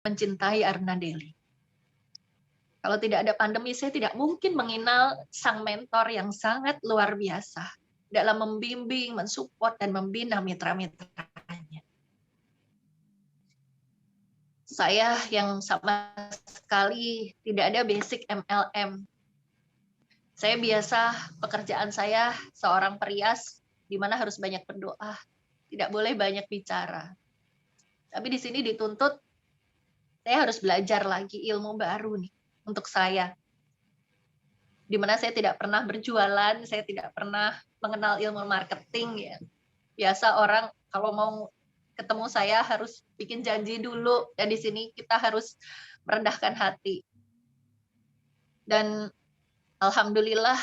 mencintai Aruna Deli. Kalau tidak ada pandemi, saya tidak mungkin mengenal sang mentor yang sangat luar biasa dalam membimbing, mensupport, dan membina mitra-mitranya. Saya yang sama sekali tidak ada basic MLM. Saya biasa, pekerjaan saya seorang perias, di mana harus banyak berdoa, tidak boleh banyak bicara. Tapi di sini dituntut, saya harus belajar lagi ilmu baru nih untuk saya. Di mana saya tidak pernah berjualan, saya tidak pernah mengenal ilmu marketing ya. Biasa orang kalau mau ketemu saya harus bikin janji dulu, dan di sini kita harus merendahkan hati. Dan alhamdulillah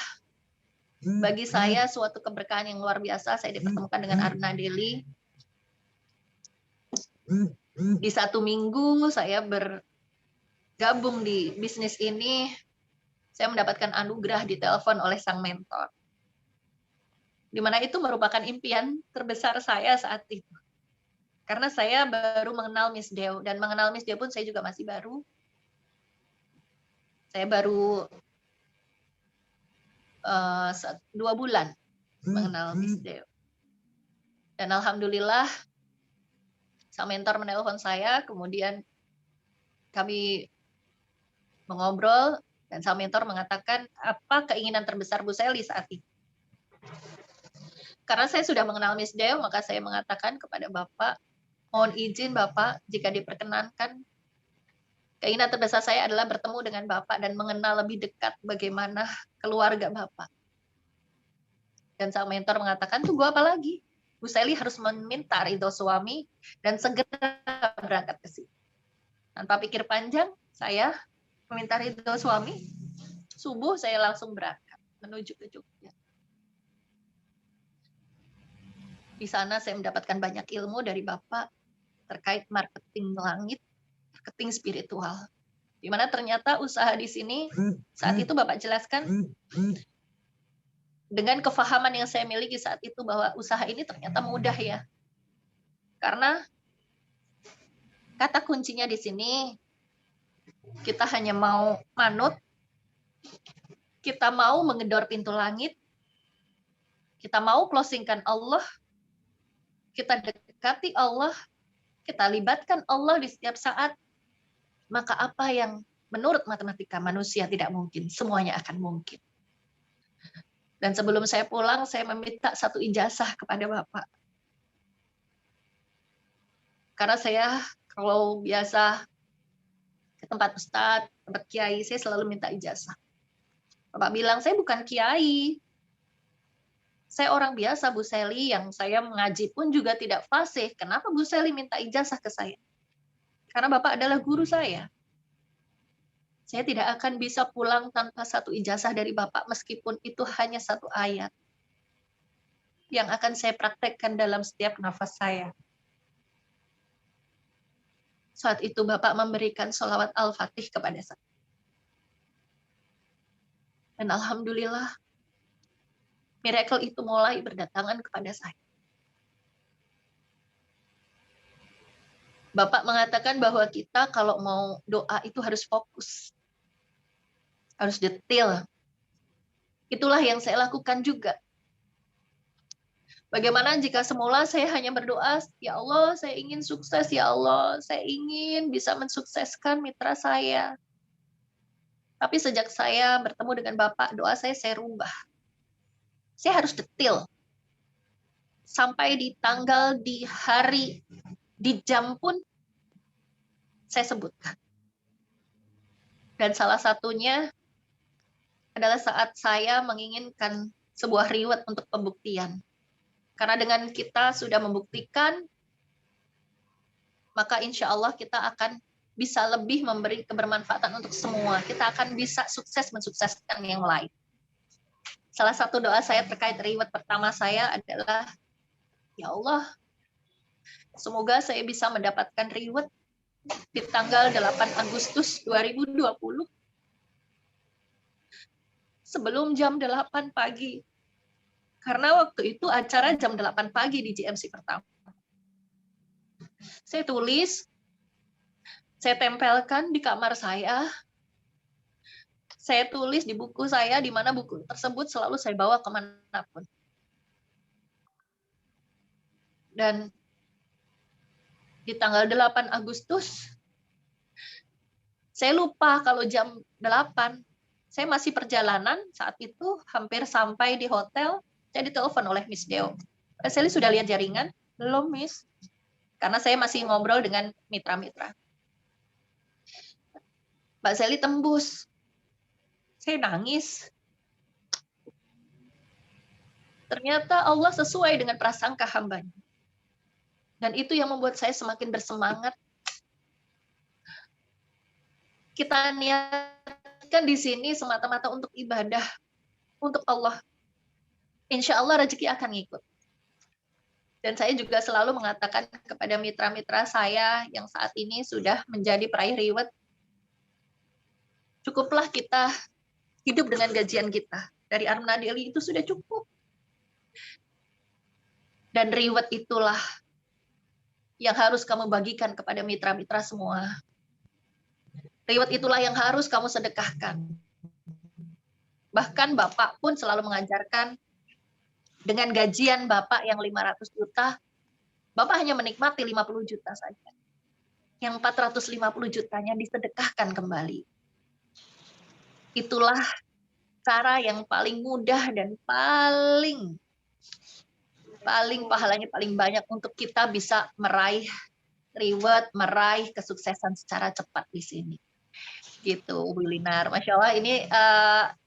bagi saya suatu keberkahan yang luar biasa, saya dipertemukan dengan Aruna Deli. Di 1 minggu saya bergabung di bisnis ini, saya mendapatkan anugerah ditelepon oleh sang mentor. Di mana itu merupakan impian terbesar saya saat itu. Karena saya baru mengenal Miss Deo, dan mengenal Miss Deo pun saya juga masih baru. Saya baru 2 bulan mengenal Miss Deo. Dan alhamdulillah sang mentor menelpon saya, kemudian kami mengobrol, dan sang mentor mengatakan, apa keinginan terbesar Bu Sally saat itu? Karena saya sudah mengenal Miss Deo, maka saya mengatakan kepada Bapak, mohon izin Bapak, jika diperkenankan, keinginan terbesar saya adalah bertemu dengan Bapak dan mengenal lebih dekat bagaimana keluarga Bapak. Dan sang mentor mengatakan, tunggu apa lagi? Bu Sally harus meminta ridho suami dan segera berangkat ke sini. Tanpa pikir panjang, saya meminta ridho suami. Subuh saya langsung berangkat menuju ke Jogja. Di sana saya mendapatkan banyak ilmu dari Bapak terkait marketing langit, marketing spiritual. Di mana ternyata usaha di sini, saat itu Bapak jelaskan, dengan kefahaman yang saya miliki saat itu bahwa usaha ini ternyata mudah ya. Karena kata kuncinya di sini, kita hanya mau manut, kita mau menggedor pintu langit, kita mau closingkan Allah, kita dekati Allah, kita libatkan Allah di setiap saat, maka apa yang menurut matematika manusia tidak mungkin, semuanya akan mungkin. Dan sebelum saya pulang, saya meminta 1 ijazah kepada Bapak. Karena saya kalau biasa ke tempat ustadz, tempat kiai, saya selalu minta ijazah. Bapak bilang, saya bukan kiai. Saya orang biasa, Bu Sally, yang saya mengaji pun juga tidak fasih. Kenapa Bu Sally minta ijazah ke saya? Karena Bapak adalah guru saya. Saya tidak akan bisa pulang tanpa 1 ijazah dari Bapak, meskipun itu hanya 1 ayat yang akan saya praktekkan dalam setiap nafas saya. Saat itu Bapak memberikan sholawat Al-Fatih kepada saya. Dan alhamdulillah, miracle itu mulai berdatangan kepada saya. Bapak mengatakan bahwa kita kalau mau doa itu harus fokus, harus detail. Itulah yang saya lakukan juga. Bagaimana jika semula saya hanya berdoa, ya Allah, saya ingin sukses, ya Allah, saya ingin bisa mensukseskan mitra saya. Tapi sejak saya bertemu dengan Bapak, doa saya rubah. Saya harus detail. Sampai di tanggal, di hari, di jam pun saya sebutkan. Dan salah satunya adalah saat saya menginginkan sebuah reward untuk pembuktian. Karena dengan kita sudah membuktikan, maka insya Allah kita akan bisa lebih memberi kebermanfaatan untuk semua. Kita akan bisa sukses mensukseskan yang lain. Salah satu doa saya terkait reward pertama saya adalah, ya Allah, semoga saya bisa mendapatkan reward di tanggal 8 Agustus 2020 sebelum jam 8 pagi. Karena waktu itu acara jam 8 pagi di GMC pertama. Saya tulis, Saya tempelkan di kamar saya tulis di buku saya, di mana buku tersebut selalu saya bawa kemanapun. Dan di tanggal 8 Agustus, saya lupa kalau jam 8, saya masih perjalanan saat itu, hampir sampai di hotel, saya ditelepon oleh Miss Deo. Sally sudah lihat jaringan? Belum, Miss. Karena saya masih ngobrol dengan mitra-mitra. Mbak Sally tembus. Saya nangis. Ternyata Allah sesuai dengan prasangka hambanya. Dan itu yang membuat saya semakin bersemangat. Kita niatkan di sini semata-mata untuk ibadah, untuk Allah. Insya Allah rezeki akan ngikut. Dan saya juga selalu mengatakan kepada mitra-mitra saya yang saat ini sudah menjadi peraih reward, cukuplah kita hidup dengan gajian kita. Dari Armada Daily itu sudah cukup. Dan reward itulah yang harus kamu bagikan kepada mitra-mitra semua. Reward itulah yang harus kamu sedekahkan. Bahkan Bapak pun selalu mengajarkan, dengan gajian Bapak yang 500 juta, Bapak hanya menikmati 50 juta saja. Yang 450 jutanya disedekahkan kembali. Itulah cara yang paling mudah dan paling pahalanya paling banyak untuk kita bisa meraih reward, meraih kesuksesan secara cepat di sini. Gitu, Bu Linar. Masya Allah, ini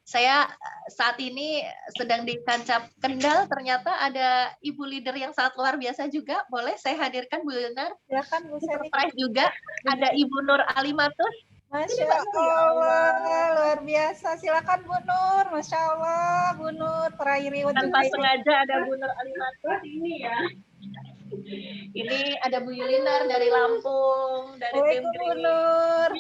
saya saat ini sedang di Kancap Kendal, ternyata ada ibu leader yang sangat luar biasa juga. Boleh saya hadirkan Bu Linar? Silakan Bu Sally. Surprise juga, ada Ibu Nur Alimatus. Masya Allah, luar biasa. Silakan Bu Nur. Masya Allah, Bu Nur. Peraih reward Tanpa juga sengaja ada Bu Nur Alimatus. Ini ya. Ini ada Bu Yulinar dari Lampung, dari tim Bu Nur.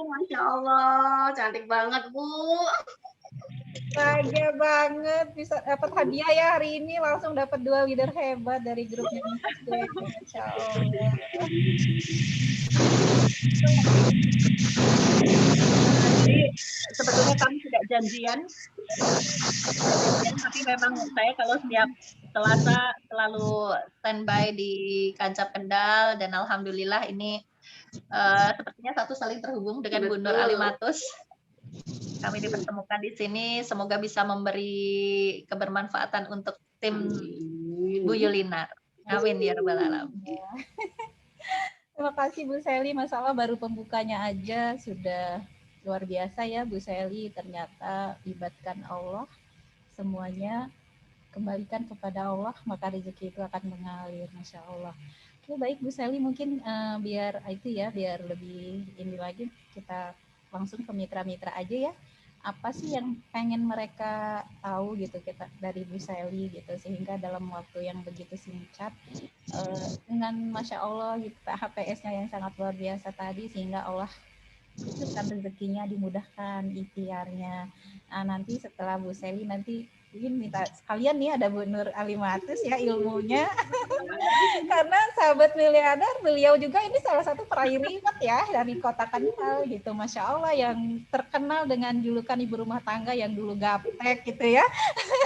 Masya Allah, cantik banget Bu. Bahagia banget bisa dapat hadiah ya hari ini, langsung dapat 2 leader hebat dari grupnya Mrs. Dewi. Masya Allah. Jadi sebetulnya kami tidak janjian, tapi memang saya kalau setiap Selasa selalu standby di Kancap Kendal, dan alhamdulillah ini sepertinya satu saling terhubung dengan Bu Nur Alimatus. Kami dipertemukan di sini, semoga bisa memberi kebermanfaatan untuk tim Bu Yulinar. Amin ya rabbal alamin. Terima kasih Bu Sally, Masya Allah baru pembukanya aja sudah luar biasa ya Bu Sally. Ternyata libatkan Allah, semuanya kembalikan kepada Allah, maka rezeki itu akan mengalir. Masya Allah. Oke, baik Bu Sally, mungkin biar itu ya, biar lebih ini lagi, kita langsung ke mitra-mitra aja ya. Apa sih yang pengen mereka tahu gitu kita dari Bu Sally gitu, sehingga dalam waktu yang begitu singkat dengan Masya Allah gitu, HPS-nya yang sangat luar biasa tadi, sehingga Allah kan rezekinya dimudahkan, ikhtiarnya. Nah, nanti setelah Bu Sally nanti ingin minta sekalian nih ada Bu Nur Alimatus ya ilmunya. Karena sahabat miliarder, beliau juga ini salah satu peraih reward ya dari Kota Kendal gitu. Masya Allah, yang terkenal dengan julukan ibu rumah tangga yang dulu gaptek gitu ya.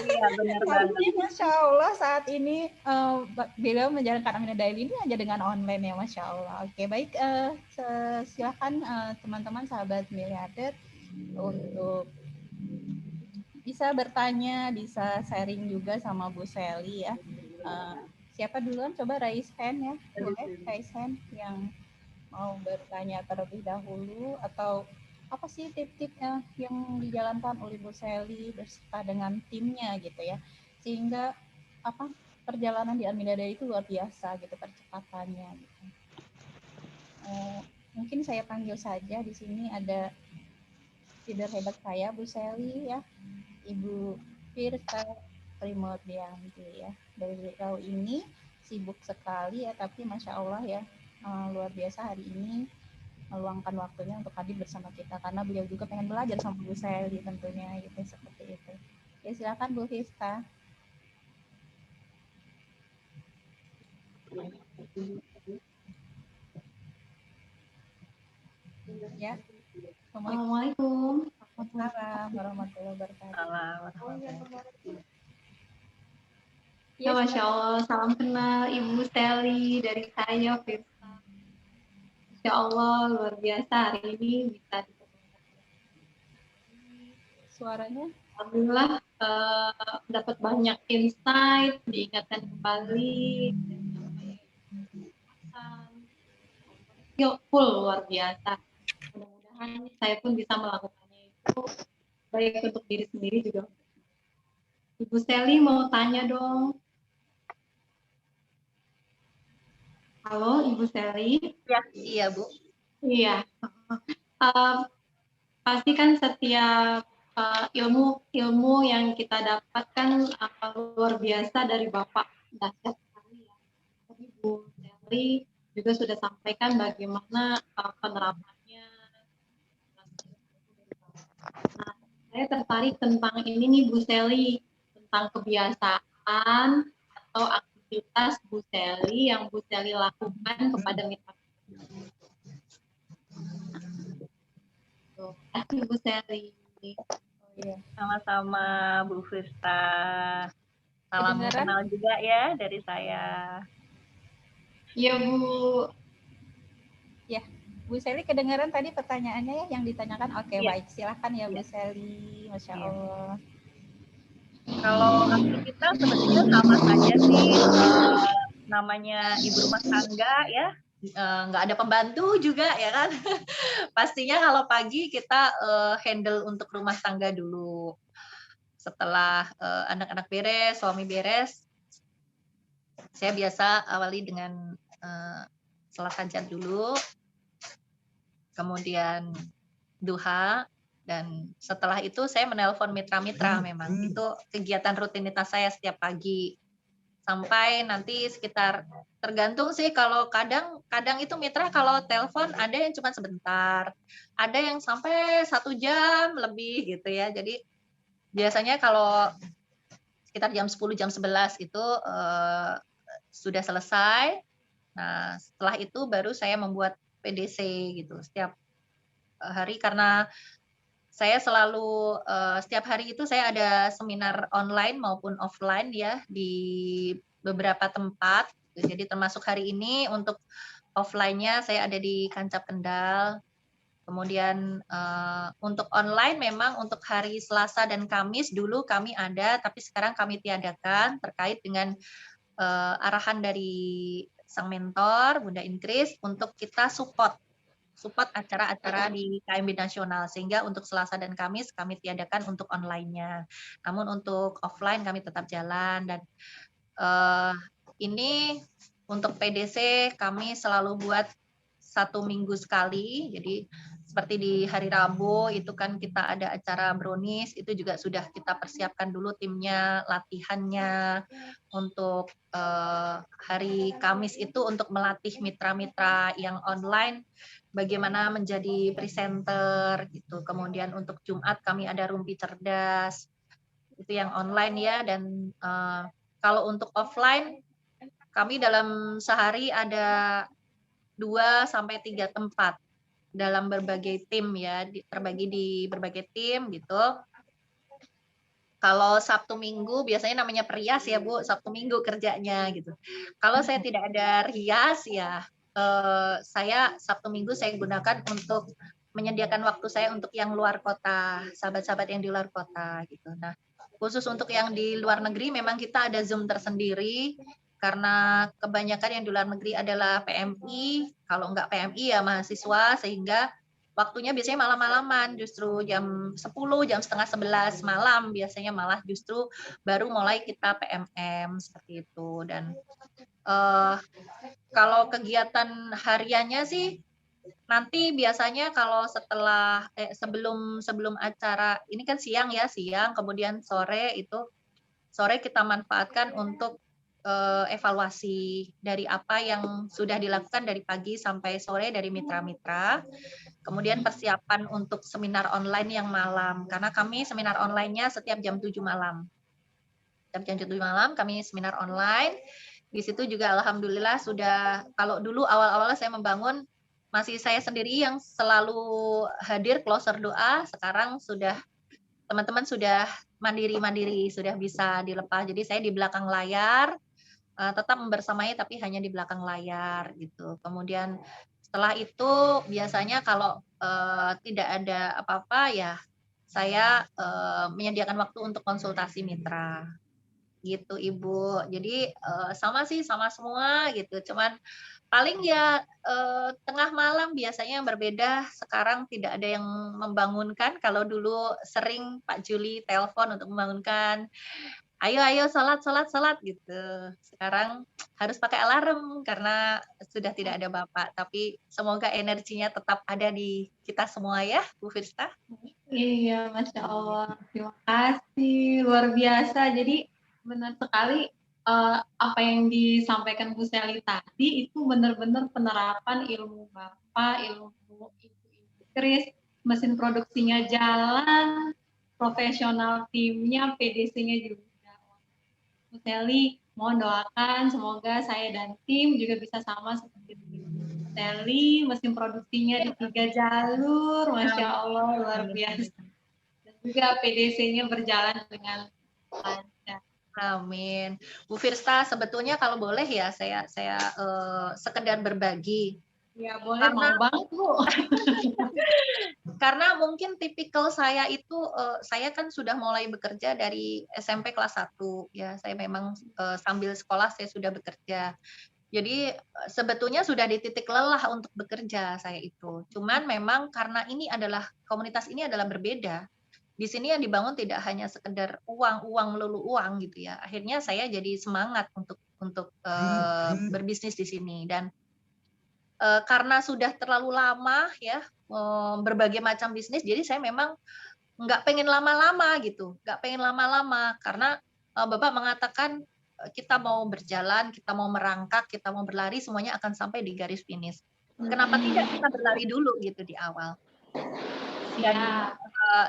Iya, benar banget. Tapi Masya Allah saat ini beliau menjalankan Armada Daily ini hanya dengan online ya, Masya Allah. Oke, baik, silakan teman-teman sahabat miliarder untuk bisa bertanya, bisa sharing juga sama Bu Sally ya. Siapa duluan? Coba raise hand ya. Boleh raise hand yang mau bertanya terlebih dahulu, atau apa sih tip-tipnya yang dijalankan oleh Bu Sally beserta dengan timnya gitu ya, sehingga apa perjalanan di Armada Daily itu luar biasa gitu percepatannya gitu. Mungkin saya panggil saja, di sini ada leader hebat saya Bu Sally ya, Ibu Firsa Primordianti ya. Dari beliau ini sibuk sekali ya, tapi Masya Allah ya, luar biasa hari ini meluangkan waktunya untuk hadir bersama kita, karena beliau juga pengen belajar sama Bu Sally tentunya gitu, seperti itu. Ya, silakan Bu Firsa. Ya. Assalamualaikum. Waalaikumsalam warahmatullahi wabarakatuh. Salam warahmatullahi wabarakatuh. Ya, Masya Allah, salam kenal Ibu Sally dari saya, Firsa. Masya Allah, luar biasa hari ini bisa suaranya. Alhamdulillah dapat banyak insight, diingatkan kembali, skillful luar biasa. Mudah-mudahan saya pun bisa melakukannya itu baik untuk diri sendiri juga. Ibu Sally mau tanya dong. Halo, Ibu Sally. Ya, iya Bu. Iya. Pasti kan setiap ilmu yang kita dapatkan luar biasa dari Bapak. Dahsyat sekali ya. Tadi Bu Sally juga sudah sampaikan bagaimana penerapannya. Nah, saya tertarik tentang ini nih Bu Sally, tentang kebiasaan atau aktivitas Bu Sally yang Bu Sally lakukan kepada mitra. Terima kasih Bu Sally. Oh iya. Sama-sama Bu Firsa. Salam Kedengaran? kenal juga ya dari saya. Iya Bu. Ya, Bu Sally kedengaran tadi pertanyaannya ya yang ditanyakan. Oke, Iya. baik. Silahkan ya Iya. Bu Sally. Masya Iya. Allah. Kalau aktivitas sebetulnya sama saja sih, namanya ibu rumah tangga ya, nggak ada pembantu juga ya kan. Pastinya kalau pagi kita handle untuk rumah tangga dulu. Setelah anak-anak beres, suami beres, saya biasa awali dengan salat hajat dulu, kemudian duha, dan setelah itu saya menelpon mitra-mitra. Memang itu kegiatan rutinitas saya setiap pagi sampai nanti sekitar, tergantung sih, kalau kadang itu mitra kalau telepon ada yang cuma sebentar, ada yang sampai 1 jam lebih gitu ya. Jadi biasanya kalau sekitar jam 10 jam 11 itu sudah selesai. Nah, setelah itu baru saya membuat PDC gitu setiap hari, karena saya selalu setiap hari itu saya ada seminar online maupun offline ya di beberapa tempat. Jadi termasuk hari ini untuk offline-nya saya ada di Kancap Kendal. Kemudian untuk online memang untuk hari Selasa dan Kamis dulu kami ada, tapi sekarang kami tiadakan terkait dengan arahan dari sang mentor Bunda Inkris untuk kita support acara-acara di KMB nasional, sehingga untuk Selasa dan Kamis kami tiadakan untuk online-nya. Namun untuk offline kami tetap jalan, dan ini untuk PDC kami selalu buat 1 minggu sekali. Jadi seperti di hari Rabu itu kan kita ada acara brownies, itu juga sudah kita persiapkan dulu timnya, latihannya. Untuk hari Kamis itu untuk melatih mitra-mitra yang online bagaimana menjadi presenter gitu. Kemudian untuk Jumat kami ada rumpi cerdas, itu yang online ya. Dan kalau untuk offline kami dalam sehari ada 2-3 tempat dalam berbagai tim ya, terbagi di berbagai tim gitu. Kalau Sabtu Minggu biasanya namanya perias ya Bu, Sabtu Minggu kerjanya gitu. Kalau saya tidak ada rias ya, saya Sabtu Minggu saya gunakan untuk menyediakan waktu saya untuk yang luar kota, sahabat-sahabat yang di luar kota gitu. Nah, khusus untuk yang di luar negeri memang kita ada Zoom tersendiri, karena kebanyakan yang di luar negeri adalah PMI, kalau enggak PMI ya mahasiswa, sehingga waktunya biasanya malam-malaman, justru jam 10, jam setengah 11 malam biasanya malah justru baru mulai kita PMM seperti itu. Dan kalau kegiatan hariannya sih nanti biasanya kalau setelah sebelum acara ini kan siang ya, siang, kemudian sore kita manfaatkan untuk evaluasi dari apa yang sudah dilakukan dari pagi sampai sore dari mitra-mitra. Kemudian persiapan untuk seminar online yang malam, karena kami seminar online-nya setiap jam 7 malam. Setiap jam 7 malam kami seminar online. Di situ juga alhamdulillah sudah, kalau dulu awal-awal saya membangun masih saya sendiri yang selalu hadir closer doa. Sekarang sudah teman-teman sudah mandiri-mandiri, sudah bisa dilepas. Jadi saya di belakang layar, tetap membersamai tapi hanya di belakang layar gitu. Kemudian setelah itu biasanya kalau tidak ada apa-apa ya saya menyediakan waktu untuk konsultasi mitra gitu Ibu. Jadi sama sih sama semua gitu. Cuman paling ya tengah malam biasanya yang berbeda. Sekarang tidak ada yang membangunkan. Kalau dulu sering Pak Juli telepon untuk membangunkan. Ayo ayo salat salat salat gitu. Sekarang harus pakai alarm karena sudah tidak ada Bapak. Tapi semoga energinya tetap ada di kita semua ya, Bu Firsta. Iya, Masya Allah. Terima kasih, luar biasa. Jadi benar sekali apa yang disampaikan Bu Sally tadi itu benar-benar penerapan ilmu Bapak, ilmu Ibu Kris, mesin produksinya jalan, profesional timnya, PDC-nya juga. Bu Sally, mohon doakan semoga saya dan tim juga bisa sama seperti Bu Sally, mesin produksinya di 3 jalur, Masya Allah, luar biasa. Dan juga PDC-nya berjalan dengan lancar. Amin. Bu Firsta, sebetulnya kalau boleh ya saya sekedar berbagi. Ya, boleh, mau banget, Bu. Karena mungkin tipikal saya itu saya kan sudah mulai bekerja dari SMP kelas 1 ya. Saya memang sambil sekolah saya sudah bekerja. Jadi sebetulnya sudah di titik lelah untuk bekerja saya itu. Cuman memang karena komunitas ini adalah berbeda. Di sini yang dibangun tidak hanya sekedar uang melulu uang gitu ya. Akhirnya saya jadi semangat untuk berbisnis di sini dan karena sudah terlalu lama ya berbagai macam bisnis, jadi saya memang nggak pengen lama-lama gitu, nggak pengen lama-lama karena Bapak mengatakan kita mau berjalan, kita mau merangkak, kita mau berlari, semuanya akan sampai di garis finish. Kenapa tidak kita berlari dulu gitu di awal? Dan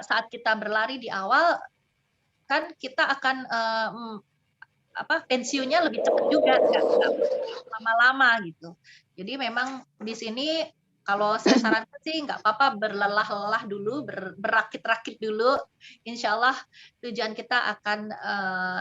saat kita berlari di awal, kan kita akan pensiunnya lebih cepat juga, nggak lama-lama gitu. Jadi memang di sini kalau saya sarankan sih nggak apa-apa berlelah-lelah dulu, berakit-rakit dulu. Insya Allah tujuan kita akan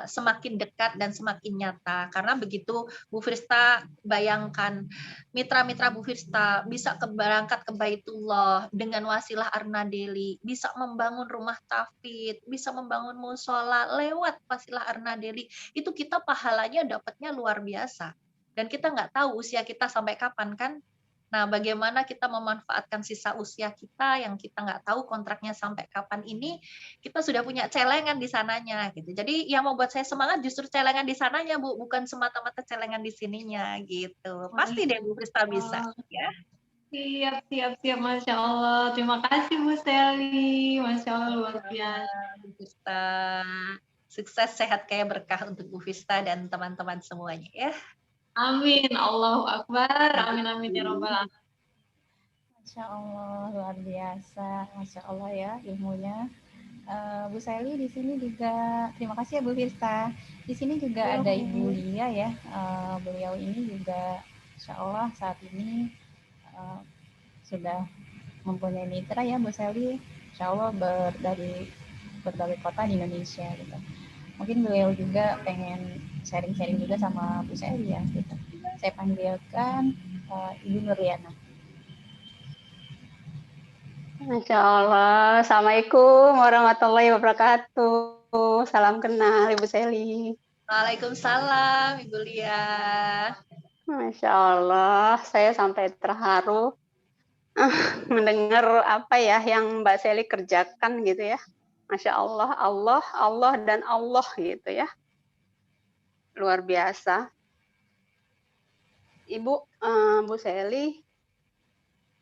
semakin dekat dan semakin nyata. Karena begitu Bu Firsta bayangkan mitra-mitra Bu Firsta bisa berangkat ke Baitullah dengan wasilah Arna Deli, bisa membangun rumah tahfidz, bisa membangun musola lewat wasilah Arna Deli, itu kita pahalanya dapatnya luar biasa. Dan kita nggak tahu usia kita sampai kapan kan. Nah, bagaimana kita memanfaatkan sisa usia kita yang kita nggak tahu kontraknya sampai kapan ini, kita sudah punya celengan di sananya gitu. Jadi yang membuat saya semangat justru celengan di sananya, Bu, bukan semata-mata celengan di sininya gitu. Pasti deh Bu Krista bisa ya. Siap, Masya Allah. Terima kasih, Bu Sally. Masya Allah, luar biasa. Bu Krista. Sukses, sehat, kaya, berkah untuk Bu Firsta dan teman-teman semuanya ya. Amin. Allahu Akbar. Amin, amin ya Rabbal Alamin. Masya Allah, luar biasa. Masya Allah ya ilmunya. Bu Sally di sini juga, terima kasih ya Bu Firsta. Di sini juga ada Ibu Lia ya. Beliau ini juga Insya Allah saat ini sudah mempunyai mitra ya Bu Sally. Insya Allah dari berbagai kota di Indonesia gitu. Mungkin beliau juga pengen sharing-sharing juga sama Bu Sally ya gitu. Saya panggilkan Ibu Nuriana. Masya Allah. Assalamualaikum warahmatullahi wabarakatuh. Salam kenal Ibu Sally. Waalaikumsalam Ibu Lia. Masya Allah, saya sampai terharu mendengar apa ya yang Mbak Sally kerjakan gitu ya. Masya Allah, Allah dan Allah gitu ya. Luar biasa. Ibu,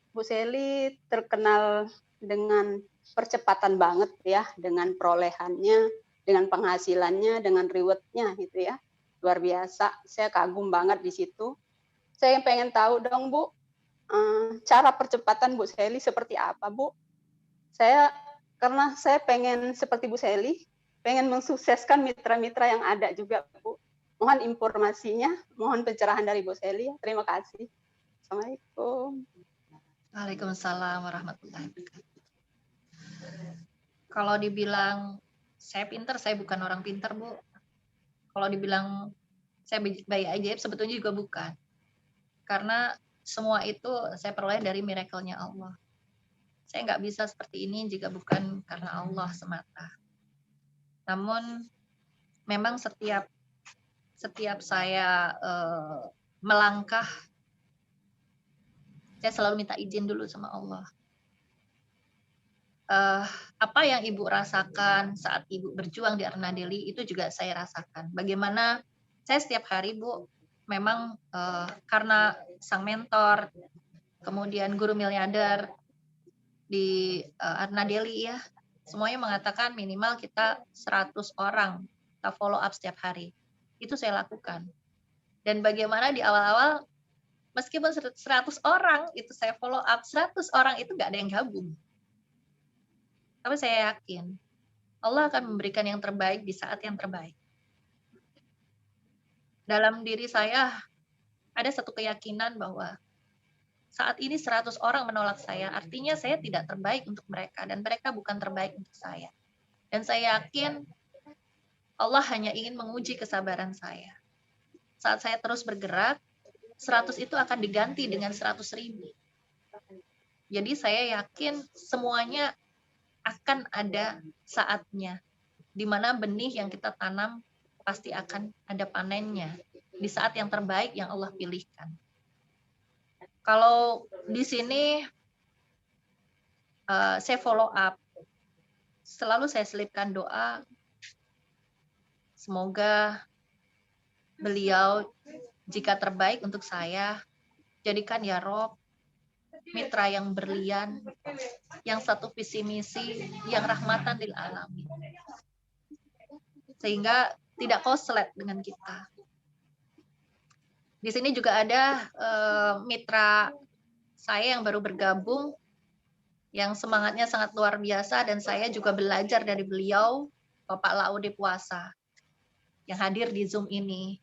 Bu Sally terkenal dengan percepatan banget ya, dengan perolehannya, dengan penghasilannya, dengan reward-nya gitu ya. Luar biasa, saya kagum banget di situ. Saya pengen tahu dong Bu, cara percepatan Bu Sally seperti apa Bu? Karena saya pengen seperti Bu Sally, pengen mensukseskan mitra-mitra yang ada juga Bu. Mohon informasinya, mohon pencerahan dari Bu Sally. Terima kasih. Assalamualaikum. Waalaikumsalam warahmatullahi wabarakatuh. Kalau dibilang saya pinter, saya bukan orang pinter, Bu. Kalau dibilang saya bayi ajaib, sebetulnya juga bukan. Karena semua itu saya peroleh dari miracle-nya Allah. Saya nggak bisa seperti ini jika bukan karena Allah semata. Namun memang setiap saya melangkah, saya selalu minta izin dulu sama Allah. Apa yang Ibu rasakan saat Ibu berjuang di Arna Daily itu juga saya rasakan. Bagaimana saya setiap hari, Bu, memang karena sang mentor, kemudian guru miliarder di Arna Daily ya, semuanya mengatakan minimal kita 100 orang kita follow up setiap hari. Itu saya lakukan. Dan bagaimana di awal-awal, meskipun 100 orang itu saya follow up, 100 orang itu nggak ada yang gabung. Tapi saya yakin Allah akan memberikan yang terbaik di saat yang terbaik. Dalam diri saya ada satu keyakinan bahwa saat ini 100 orang menolak saya, artinya saya tidak terbaik untuk mereka dan mereka bukan terbaik untuk saya. Dan saya yakin Allah hanya ingin menguji kesabaran saya. Saat saya terus bergerak, 100 itu akan diganti dengan 100.000. Jadi saya yakin semuanya akan ada saatnya, di mana benih yang kita tanam pasti akan ada panennya di saat yang terbaik yang Allah pilihkan. Kalau di sini saya follow up, selalu saya selipkan doa, semoga beliau jika terbaik untuk saya, jadikan ya Rob mitra yang berlian, yang satu visi misi, yang rahmatan lil alamin. Sehingga tidak koslet dengan kita. Di sini juga ada mitra saya yang baru bergabung, yang semangatnya sangat luar biasa, dan saya juga belajar dari beliau, Bapak Laude Puasa, yang hadir di Zoom ini,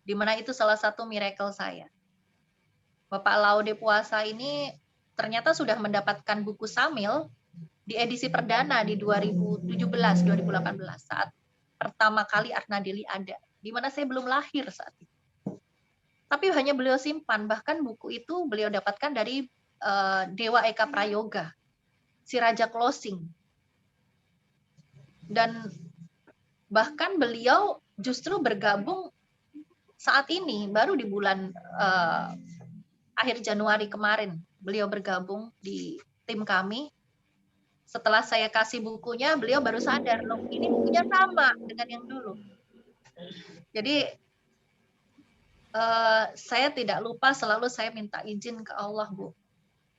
di mana itu salah satu miracle saya. Bapak Laude Puasa ini ternyata sudah mendapatkan buku Samil di edisi perdana di 2017-2018 saat pertama kali Arna Daily ada, di mana saya belum lahir saat itu. Tapi hanya beliau simpan, bahkan buku itu beliau dapatkan dari Dewa Eka Prayoga, si Raja Closing. Dan bahkan beliau justru bergabung saat ini, baru di bulan akhir Januari kemarin, beliau bergabung di tim kami. Setelah saya kasih bukunya, beliau baru sadar, loh ini bukunya sama dengan yang dulu. Jadi saya tidak lupa, selalu saya minta izin ke Allah, Bu.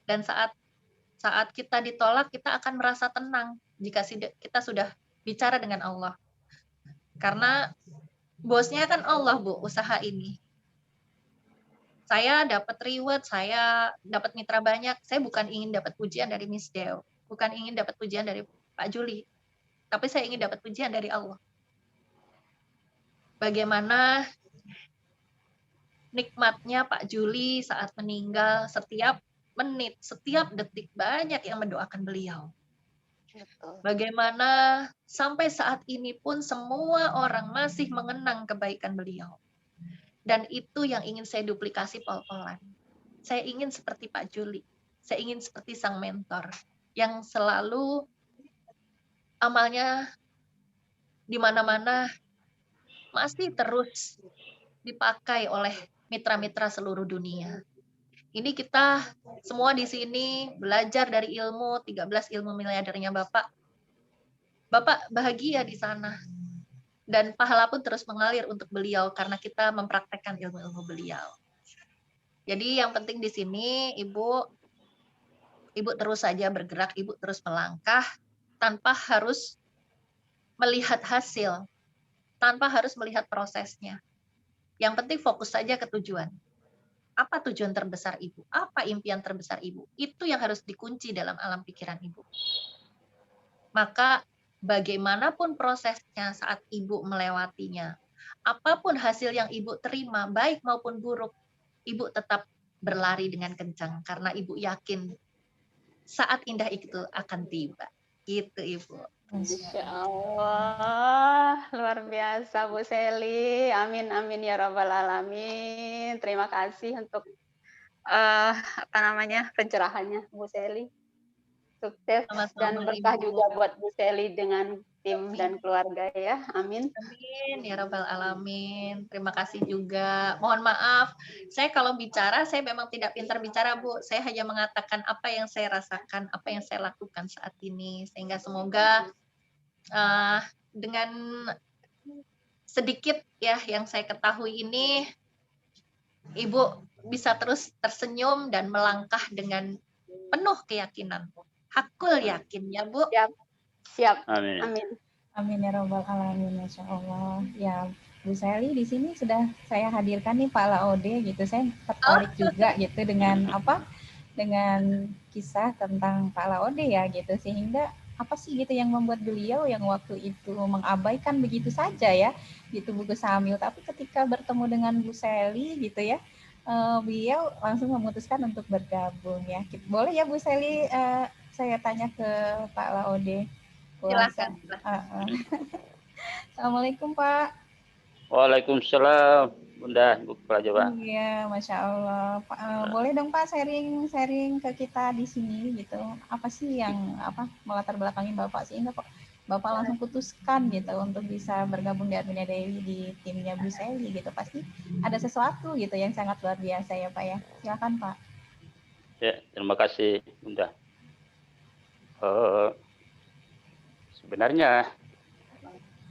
Dan saat kita ditolak, kita akan merasa tenang jika kita sudah bicara dengan Allah. Karena bosnya kan Allah, Bu, usaha ini. Saya dapat reward, saya dapat mitra banyak. Saya bukan ingin dapat pujian dari Miss Deo, bukan ingin dapat pujian dari Pak Juli, tapi saya ingin dapat pujian dari Allah. Bagaimana nikmatnya Pak Juli saat meninggal, setiap menit, setiap detik banyak yang mendoakan beliau. Bagaimana sampai saat ini pun semua orang masih mengenang kebaikan beliau. Dan itu yang ingin saya duplikasi pol-polan. Saya ingin seperti Pak Juli. Saya ingin seperti sang mentor yang selalu amalnya di mana-mana masih terus dipakai oleh mitra-mitra seluruh dunia. Ini kita semua di sini belajar dari ilmu 13 ilmu miliardernya Bapak. Bapak bahagia di sana. Dan pahala pun terus mengalir untuk beliau karena kita mempraktekkan ilmu-ilmu beliau. Jadi yang penting di sini Ibu terus saja bergerak, Ibu terus melangkah tanpa harus melihat hasil, tanpa harus melihat prosesnya. Yang penting fokus saja ke tujuan. Apa tujuan terbesar Ibu? Apa impian terbesar Ibu? Itu yang harus dikunci dalam alam pikiran Ibu. Maka bagaimanapun prosesnya saat Ibu melewatinya, apapun hasil yang Ibu terima, baik maupun buruk, Ibu tetap berlari dengan kencang karena Ibu yakin saat indah itu akan tiba. Gitu Ibu. Insya Allah, luar biasa Bu Seli. Amin amin ya rabbal alamin. Terima kasih untuk pencerahannya Bu Seli. Sukses dan Sama-sama berkah Ibu. juga buat Bu Seli dengan tim dan keluarga ya. Amin. Amin ya rabbal alamin. Terima kasih juga. Mohon maaf, saya kalau bicara saya memang tidak pintar bicara Bu. Saya hanya mengatakan apa yang saya rasakan, apa yang saya lakukan saat ini, sehingga semoga dengan sedikit ya yang saya ketahui ini, Ibu bisa terus tersenyum dan melangkah dengan penuh keyakinan. Hakul yakin ya Bu. Siap, siap. Amin. Amin. Amin ya robbal alamin, masya Allah. Ya Bu Seli di sini sudah saya hadirkan nih Pak Laode gitu. Saya tertarik juga gitu dengan dengan kisah tentang Pak Laode ya gitu, sehingga apa sih gitu yang membuat beliau yang waktu itu mengabaikan begitu saja ya gitu buku Samil, tapi ketika bertemu dengan Bu Seli gitu ya, beliau langsung memutuskan untuk bergabung ya. Boleh ya Bu Seli, saya tanya ke Pak Laode. Silakan. Assalamualaikum Pak. Waalaikumsalam, Bunda, Ibu Kepala Jawa. Iya, masya Allah. Pak, boleh dong Pak sharing ke kita di sini gitu. Apa sih yang melatar belakangi Bapak sehingga Bapak langsung putuskan gitu untuk bisa bergabung di Armina Dewi di timnya Bu Seli gitu. Pasti ada sesuatu gitu yang sangat luar biasa ya Pak ya. Silakan Pak. Ya, terima kasih Bunda. Sebenarnya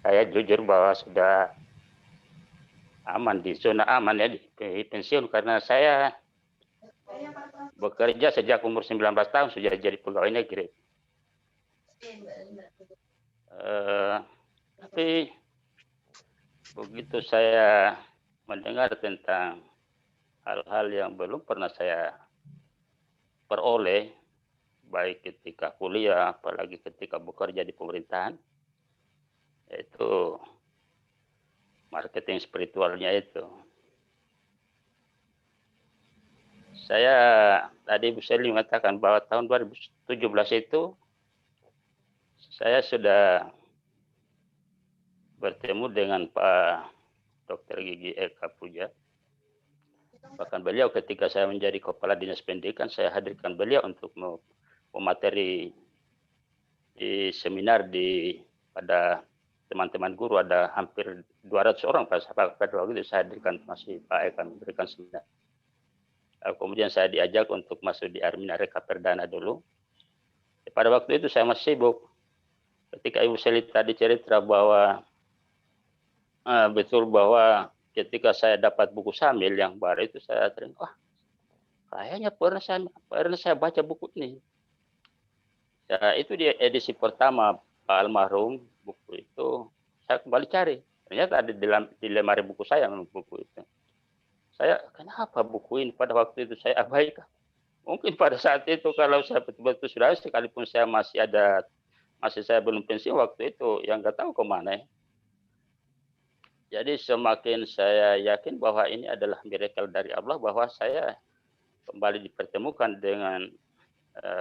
saya jujur bahwa sudah aman di zona aman ya di pensiun, karena saya bekerja sejak umur 19 tahun sudah jadi pegawai negeri. Tapi begitu saya mendengar tentang hal-hal yang belum pernah saya peroleh, baik ketika kuliah, apalagi ketika bekerja di pemerintahan, yaitu marketing spiritualnya itu. Saya tadi Bu Seli mengatakan bahwa tahun 2017 itu saya sudah bertemu dengan Pak Dr. Gigi Eka Puja. Bahkan beliau ketika saya menjadi Kepala Dinas Pendidikan, saya hadirkan beliau untuk memateri di seminar pada teman-teman guru, ada hampir 200 orang pada waktu itu saya hadirkan, masih Pak Eka memberikan seminar. Kemudian saya diajak untuk masuk di Armina Reka Perdana dulu. Pada waktu itu saya masih sibuk. Ketika Ibu Seli tadi cerita bahwa betul bahwa ketika saya dapat buku Samil yang baru itu, saya teringat, kayaknya pernah saya baca buku ini. Ya, itu di edisi pertama Pak almarhum, buku itu saya kembali cari. Ternyata ada di lemari buku saya buku itu. Saya, kenapa buku ini pada waktu itu saya abaikan? Mungkin pada saat itu kalau saya betul-betul sudah, sekalipun saya masih saya belum pensiun waktu itu, yang nggak tahu kemana. Jadi semakin saya yakin bahwa ini adalah miracle dari Allah, bahwa saya kembali dipertemukan dengan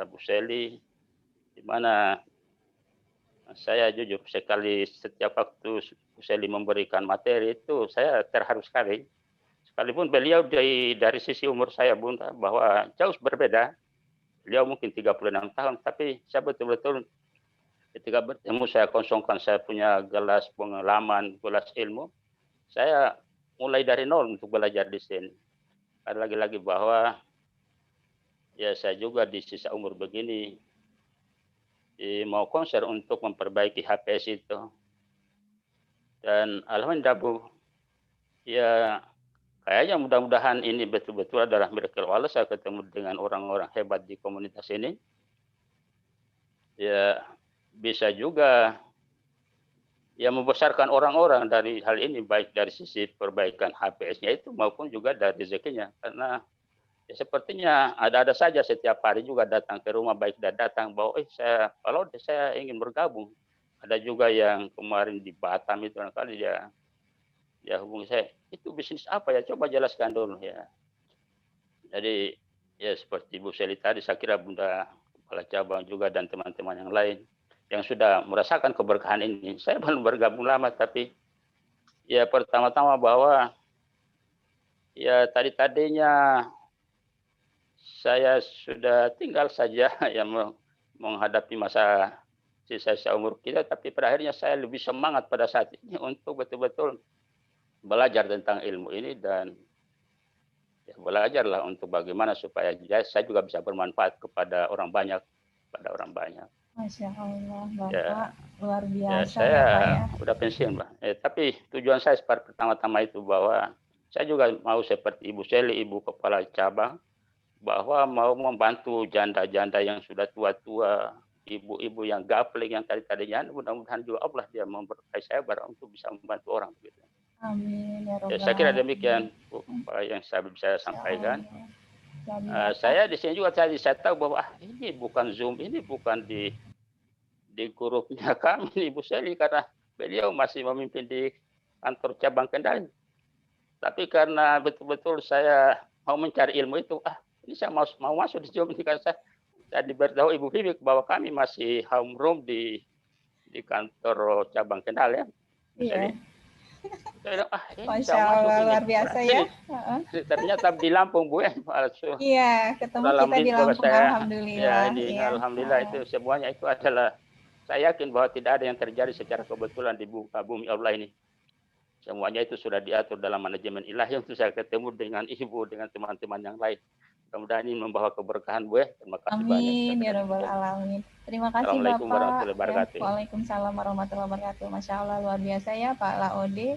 Bu Seli, di mana saya jujur sekali setiap waktu Bu Seli memberikan materi itu saya terharu sekali. Sekalipun beliau dari sisi umur saya Bunda bahwa jauh berbeda. Beliau mungkin 36 tahun, tapi saya betul-betul ketika bertemu saya kosongkan saya punya gelas pengalaman, gelas ilmu. Saya mulai dari nol untuk belajar di sini. Lagi-lagi bahwa ya saya juga di sisa umur begini mau konser untuk memperbaiki HPS itu. Dan alhamdulillah Bu, ya kayaknya mudah-mudahan ini betul-betul adalah miracle Allah. Saya ketemu dengan orang-orang hebat di komunitas ini. Ya bisa juga ya membesarkan orang-orang dari hal ini, baik dari sisi perbaikan HPS-nya itu maupun juga dari rezekinya. Karena ya sepertinya ada saja setiap hari juga datang ke rumah, baik dan datang bahwa kalau saya ingin bergabung. Ada juga yang kemarin di Batam itu kali ya hubungi saya, itu bisnis apa ya, coba jelaskan dulu ya. Jadi ya seperti Bu Seli tadi, saya kira Bunda Kepala Cabang juga dan teman-teman yang lain yang sudah merasakan keberkahan ini. Saya belum bergabung lama, tapi ya pertama-tama bahwa ya tadinya saya sudah tinggal saja yang menghadapi masa sisa-sisa umur kita, tapi pada akhirnya saya lebih semangat pada saat ini untuk betul-betul belajar tentang ilmu ini dan ya belajarlah untuk bagaimana supaya saya juga bisa bermanfaat kepada orang banyak, Masya Allah, Ya, Bapak luar ya biasa saya ya Pak ya. udah pensiun, Mbak. Tapi tujuan saya seperti pertama-tama itu bahwa saya juga mau seperti Ibu Seli, Ibu Kepala Cabang, bahwa mau membantu janda-janda yang sudah tua-tua, ibu-ibu yang gapling, yang tadinya, mudah-mudahan juga Allah dia memberkahi saya untuk bisa membantu orang begitu. Amin ya Rabbal Saya kira Alamin. demikian Bu, apa yang saya bisa sampaikan. Jadi, Bapak, Saya di sini juga saya tahu bahwa ini bukan Zoom, ini bukan di grupnya kami Ibu Seli, karena beliau masih memimpin di kantor cabang Kendari. Tapi karena betul-betul saya mau mencari ilmu itu, ini saya mau masuk di Zoom ini, karena saya diberitahu Ibu Vivi bahwa kami masih homeroom di kantor cabang Kendal ya. iya. Saya bilang, ini Masya saya masuk Allah, ini. luar biasa ya. Ternyata di Lampung Bu ya. Iya, ketemu kita di Lampung, alhamdulillah. Ya ini iya. alhamdulillah itu semuanya itu adalah, saya yakin bahwa tidak ada yang terjadi secara kebetulan di bumi Allah ini. Semuanya itu sudah diatur dalam manajemen ilahi untuk saya ketemu dengan Ibu, dengan teman-teman yang lain. Mudah-mudahan ini membawa keberkahan Bu ya. Terima kasih banyak. Amin ya Rabbal Alamin. Terima kasih Assalamualaikum Bapak. warahmatullahi wabarakatuh. Waalaikumsalam warahmatullahi wabarakatuh. Masya Allah, luar biasa ya Pak Laode.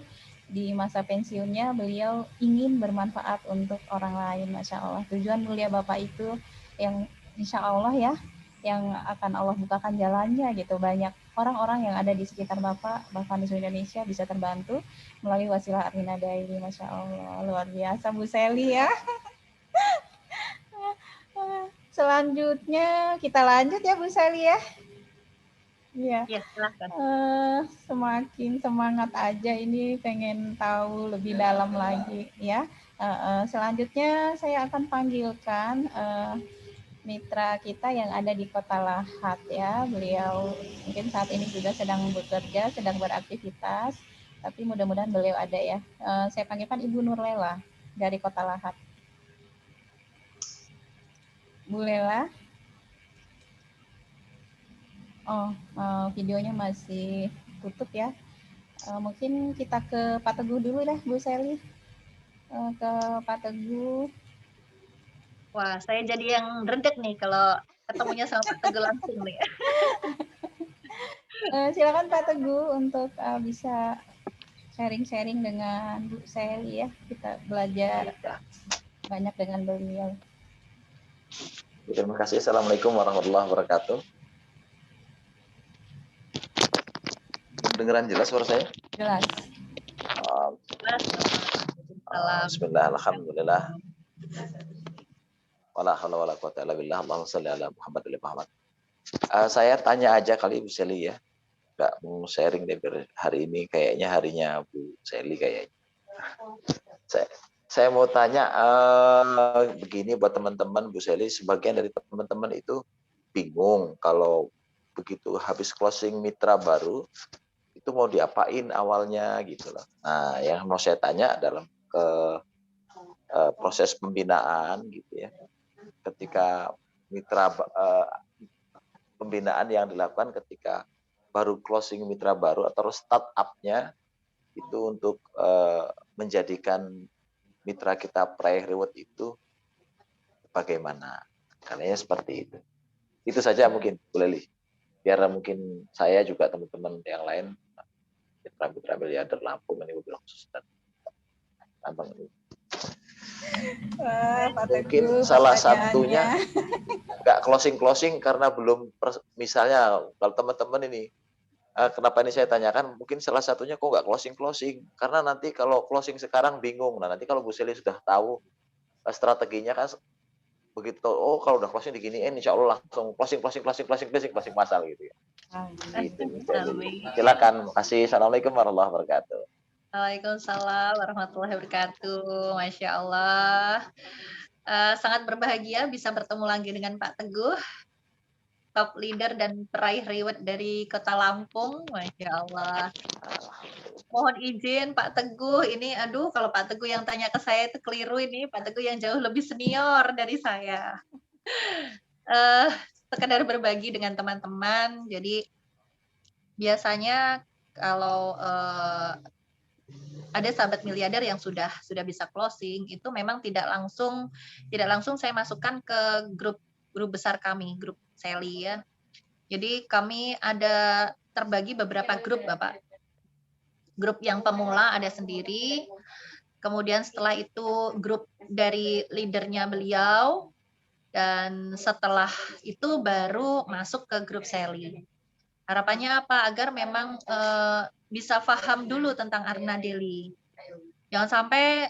Di masa pensiunnya beliau ingin bermanfaat untuk orang lain. Masya Allah. Tujuan mulia Bapak itu yang insya Allah ya, yang akan Allah bukakan jalannya gitu. Banyak orang-orang yang ada di sekitar Bapak di seluruh Indonesia bisa terbantu melalui wasilah Arina Dairi. Masya Allah, luar biasa Bu Seli ya. Selanjutnya kita lanjut ya Bu Seli ya. Iya. Ya, silakan. Semakin semangat aja ini, pengen tahu lebih dalam lagi ya. Selanjutnya saya akan panggilkan mitra kita yang ada di Kota Lahat ya. Beliau mungkin saat ini juga sedang bekerja, sedang beraktivitas, tapi mudah-mudahan beliau ada ya. Saya panggilkan Ibu Nurlela dari Kota Lahat. Bu Lela. Videonya masih tutup ya. Mungkin kita ke Pak Teguh dulu deh, Bu Seli. Ke Pak Teguh. Wah, saya jadi yang redek nih kalau ketemunya sama Pak Teguh langsung nih. Silakan Pak Teguh untuk bisa sharing-sharing dengan Bu Seli ya. Kita belajar banyak dengan beliau. Terima kasih. Assalamualaikum warahmatullahi wabarakatuh. Dengeran jelas suara saya? Jelas. Bismillah, alhamdulillah. Wala haula wala quwata illa billah. Allahumma shalli ala Muhammad wa Muhammad. Saya tanya aja kali Bu Seli ya. Enggak mau sharing deh hari ini, kayaknya harinya Bu Seli kayaknya. Saya mau tanya begini buat teman-teman Bu Seli, sebagian dari teman-teman itu bingung kalau begitu habis closing mitra baru itu mau diapain awalnya gitu loh. Nah, yang mau saya tanya dalam proses pembinaan gitu ya. Ketika mitra pembinaan yang dilakukan ketika baru closing mitra baru atau startup-nya itu untuk menjadikan mitra kita peraih reward itu bagaimana? Karena seperti itu. Itu saja mungkin Bu Leli. Biar mungkin saya juga teman-teman yang lain mitra-mitra miliarder Lampung ini bilang khusus dan Lampung ini. Mungkin salah satunya nggak closing karena belum misalnya kalau teman-teman ini kenapa ini saya tanyakan, mungkin salah satunya kok nggak closing karena nanti kalau closing sekarang bingung. Nah nanti kalau Bu Seli sudah tahu strateginya kan begitu, kalau udah closing diginiin insya Allah langsung closing masal gitu ya. Gitu, silakan. Makasih. Assalamualaikum warahmatullahi wabarakatuh. Waalaikumsalam warahmatullahi wabarakatuh. Masya Allah. Sangat berbahagia bisa bertemu lagi dengan Pak Teguh, top leader dan peraih reward dari Kota Lampung. Masya Allah. Mohon izin Pak Teguh, ini aduh kalau Pak Teguh yang tanya ke saya itu keliru ini, Pak Teguh yang jauh lebih senior dari saya. Sekedar berbagi dengan teman-teman, jadi biasanya kalau ada sahabat miliarder yang sudah bisa closing, itu memang tidak langsung saya masukkan ke grup besar kami, grup Sally ya. Jadi kami ada terbagi beberapa grup Bapak. Grup yang pemula ada sendiri, kemudian setelah itu grup dari leadernya beliau, dan setelah itu baru masuk ke grup Sally. Harapannya apa? Agar memang bisa paham dulu tentang Arna Daily. Jangan sampai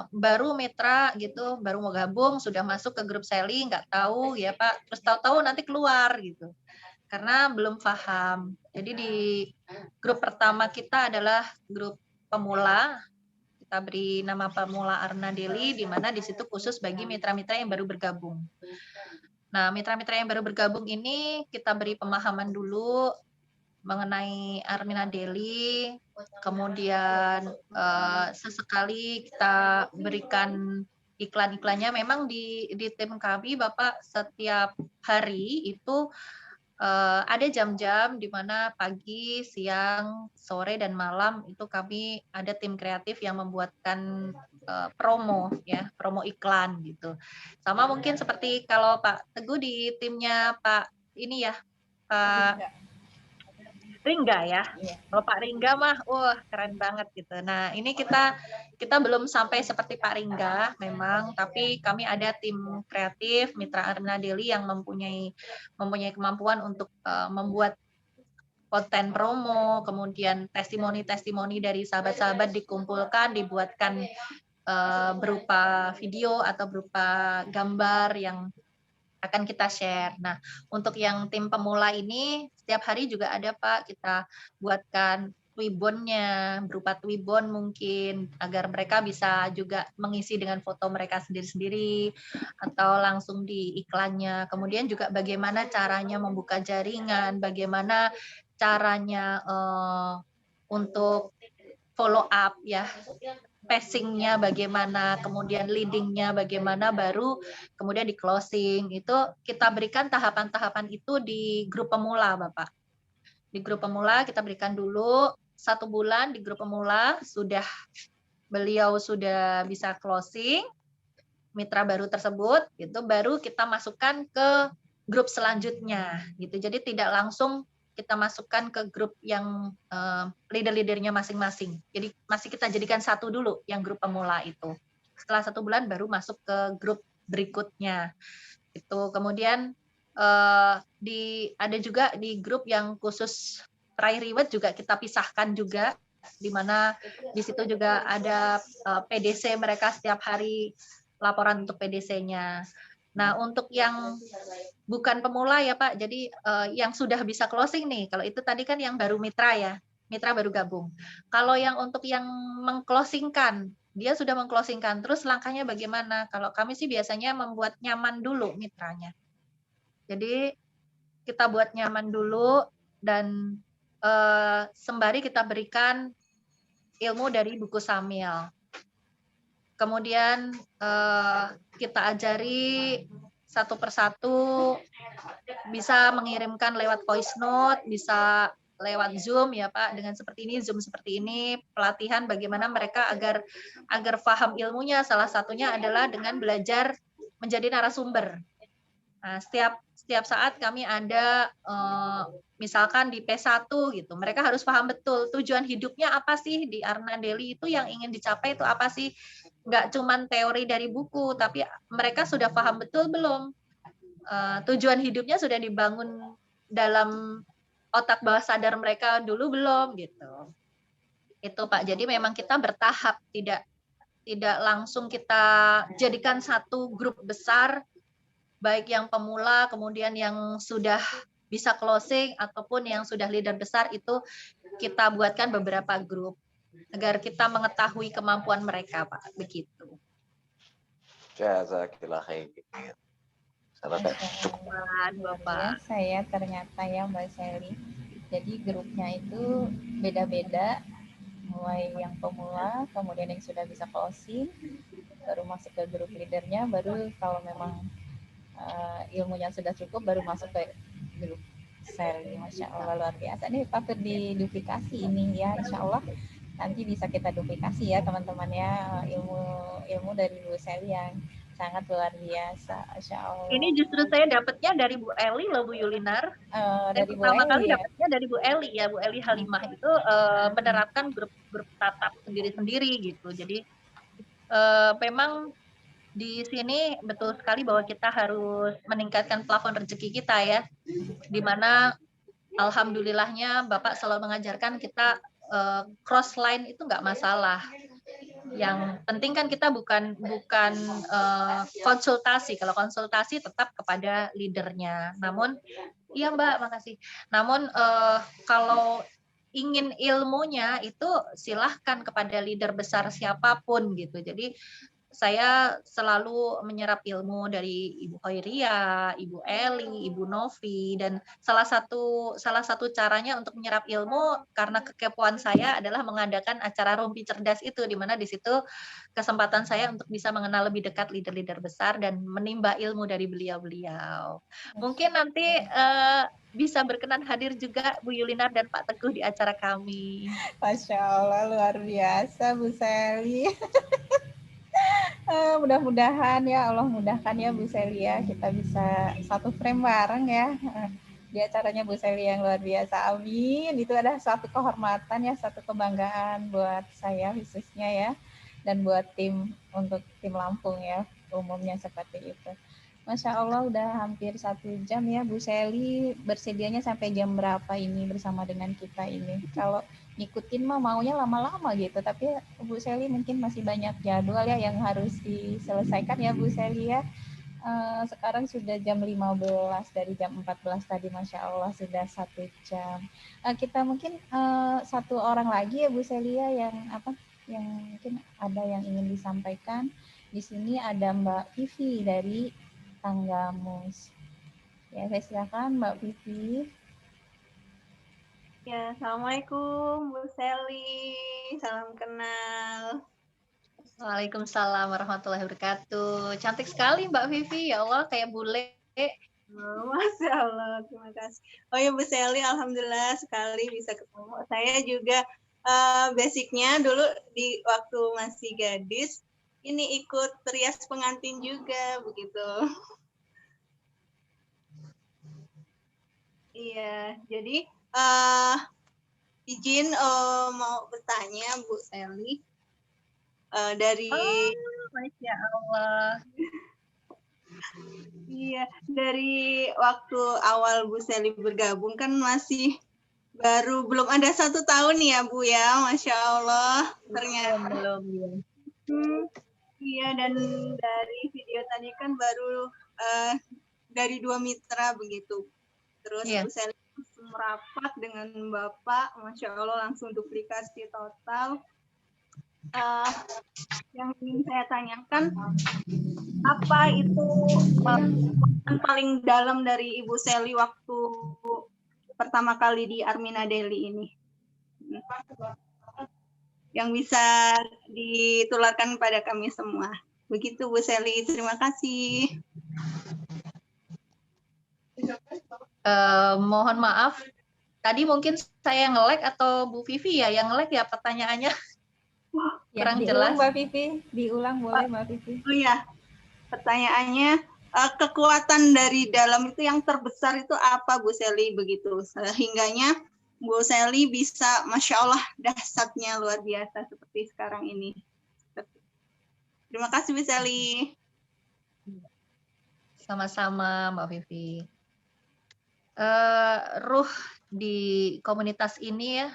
baru mitra gitu, baru mau gabung, sudah masuk ke grup Sally, nggak tahu ya Pak, terus tahu-tahu nanti keluar gitu. Karena belum paham. Jadi di grup pertama kita adalah grup pemula, kita beri nama Pemula Arna Daily, di mana di situ khusus bagi mitra-mitra yang baru bergabung. Nah, mitra-mitra yang baru bergabung ini kita beri pemahaman dulu mengenai Arna Daily, kemudian sesekali kita berikan iklan-iklannya. Memang di tim kami Bapak setiap hari itu ada jam-jam di mana pagi, siang, sore, dan malam itu kami ada tim kreatif yang membuatkan promo ya, promo iklan gitu. Sama mungkin seperti kalau Pak Teguh di timnya Pak ini ya, Pak Ringga ya. Kalau Pak Ringga mah, wah keren banget gitu. Nah ini kita belum sampai seperti Pak Ringga memang, tapi kami ada tim kreatif Mitra Arna Daily yang mempunyai kemampuan untuk membuat konten promo, kemudian testimoni-testimoni dari sahabat-sahabat dikumpulkan, dibuatkan berupa video atau berupa gambar yang akan kita share. Nah, untuk yang tim pemula ini setiap hari juga ada Pak, kita buatkan Twibbonnya, berupa Twibbon mungkin, agar mereka bisa juga mengisi dengan foto mereka sendiri-sendiri, atau langsung di iklannya. Kemudian juga bagaimana caranya membuka jaringan, bagaimana caranya untuk follow up ya, passingnya bagaimana, kemudian leadingnya bagaimana, baru kemudian di closing. Itu kita berikan tahapan-tahapan itu di grup pemula Bapak. Di grup pemula kita berikan dulu 1 bulan di grup pemula, beliau sudah bisa closing, mitra baru tersebut, itu baru kita masukkan ke grup selanjutnya gitu. Jadi tidak langsung kita masukkan ke grup yang leader-leadernya masing-masing. Jadi masih kita jadikan satu dulu yang grup pemula itu. Setelah 1 bulan baru masuk ke grup berikutnya. Itu kemudian ada juga di grup yang khusus peraih reward juga kita pisahkan juga, di mana di situ juga ada PDC mereka setiap hari laporan untuk PDC-nya. Nah, untuk yang bukan pemula ya Pak, jadi yang sudah bisa closing nih, kalau itu tadi kan yang baru mitra ya, mitra baru gabung. Kalau yang untuk yang mengclosingkan, dia sudah mengclosingkan, terus langkahnya bagaimana? Kalau kami sih biasanya membuat nyaman dulu mitranya. Jadi kita buat nyaman dulu, dan sembari kita berikan ilmu dari buku Samil. Kemudian kita ajari satu persatu, bisa mengirimkan lewat voice note, bisa lewat Zoom ya Pak, dengan seperti ini, Zoom seperti ini, pelatihan bagaimana mereka agar paham ilmunya. Salah satunya adalah dengan belajar menjadi narasumber. Nah, setiap saat kami ada misalkan di P1 gitu, mereka harus paham betul tujuan hidupnya apa sih di Arna Daily, itu yang ingin dicapai itu apa sih. Nggak cuman teori dari buku, tapi mereka sudah paham betul belum tujuan hidupnya sudah dibangun dalam otak bawah sadar mereka dulu belum gitu. Itu Pak. Jadi memang kita bertahap, tidak langsung kita jadikan satu grup besar, baik yang pemula, kemudian yang sudah bisa closing, ataupun yang sudah leader besar, itu kita buatkan beberapa grup agar kita mengetahui kemampuan mereka Pak, begitu. Jazakillah khair. Karena kayak cukup. Luar biasa ya ternyata ya Mbak Sally. Jadi grupnya itu beda-beda, mulai yang pemula, kemudian yang sudah bisa closing, baru masuk ke grup leadernya, baru kalau memang ilmunya sudah cukup, baru masuk ke grup Sally. Masya Allah luar biasa. Ini patut diduplikasi ini ya, Insya Allah nanti bisa kita duplikasi ya teman-teman ya, ilmu dari Bu Sally yang sangat luar biasa, Masya Allah. Ini justru saya dapatnya dari Bu Eli loh, Bu Yulinar. Saya Dari Bu pertama Eli, kali ya? dapatnya dari Bu Eli ya, Bu Eli Halimah itu menerapkan grup tatap sendiri-sendiri gitu. Jadi memang di sini betul sekali bahwa kita harus meningkatkan plafon rezeki kita ya, dimana alhamdulillahnya Bapak selalu mengajarkan kita cross line itu nggak masalah. Yang penting kan kita bukan konsultasi. Kalau konsultasi tetap kepada leadernya. Namun, iya Mbak, makasih. Namun kalau ingin ilmunya itu silahkan kepada leader besar siapapun gitu. Jadi saya selalu menyerap ilmu dari Ibu Khairia, Ibu Eli, Ibu Novi, dan salah satu caranya untuk menyerap ilmu karena kekepoan saya adalah mengadakan acara Rumpi Cerdas itu, di mana di situ kesempatan saya untuk bisa mengenal lebih dekat leader-leader besar dan menimba ilmu dari beliau-beliau. Mungkin nanti bisa berkenan hadir juga Bu Yulinar dan Pak Teguh di acara kami. Masya Allah luar biasa Bu Sally. Mudah-mudahan ya Allah mudahkan ya Bu Sally ya, kita bisa satu frame bareng ya di acaranya Bu Sally yang luar biasa. Amin. Itu adalah suatu kehormatan ya, satu kebanggaan buat saya khususnya ya, dan buat untuk tim Lampung ya umumnya seperti itu. Masya Allah udah hampir 1 jam ya Bu Sally. Bersedianya sampai jam berapa ini bersama dengan kita ini? Kalau ngikutin mah maunya lama-lama gitu, tapi Bu Sally mungkin masih banyak jadwal ya yang harus diselesaikan ya Bu Sally ya. Sekarang sudah jam 15 dari jam 14 tadi, Masya Allah sudah 1 jam. Kita mungkin satu orang lagi ya Bu Sally ya yang mungkin ada yang ingin disampaikan. Di sini ada Mbak Vivi dari Tanggamus. Ya, saya silakan Mbak Vivi. Ya, Assalamualaikum Bu Sally, salam kenal. Waalaikumsalam warahmatullahi wabarakatuh. Cantik sekali Mbak Vivi, ya Allah kayak bule. Oh, Masya Allah, terima kasih. Oh ya Bu Sally, alhamdulillah sekali bisa ketemu. Saya juga basicnya dulu di waktu masih gadis, ini ikut perias pengantin juga begitu. Iya, jadi izin mau bertanya Bu Sally dari Masya Allah. Iya, dari waktu awal Bu Sally bergabung kan masih belum ada 1 tahun ya Bu ya, Masya Allah ternyata. Belum. Iya, dan dari video tadi kan baru dari 2 mitra begitu. Terus Bu Sally langsung merapat dengan Bapak, Masya Allah langsung duplikasi total. Yang ingin saya tanyakan, apa itu paling dalam dari Ibu Sally waktu pertama kali di Armina Daily ini? Yang bisa ditularkan pada kami semua. Begitu Bu Sally, terima kasih. Mohon maaf, tadi mungkin saya nge-lag atau Bu Vivi ya yang nge-lag ya pertanyaannya. Kurang jelas. Mbak Vivi, diulang boleh Mbak Vivi. Oh ya, pertanyaannya kekuatan dari dalam itu yang terbesar itu apa Bu Sally begitu? Sehingganya Bu Sally bisa, Masya Allah, dahsyatnya luar biasa seperti sekarang ini. Terima kasih Bu Sally. Sama-sama Mbak Vivi. Ruh di komunitas ini ya,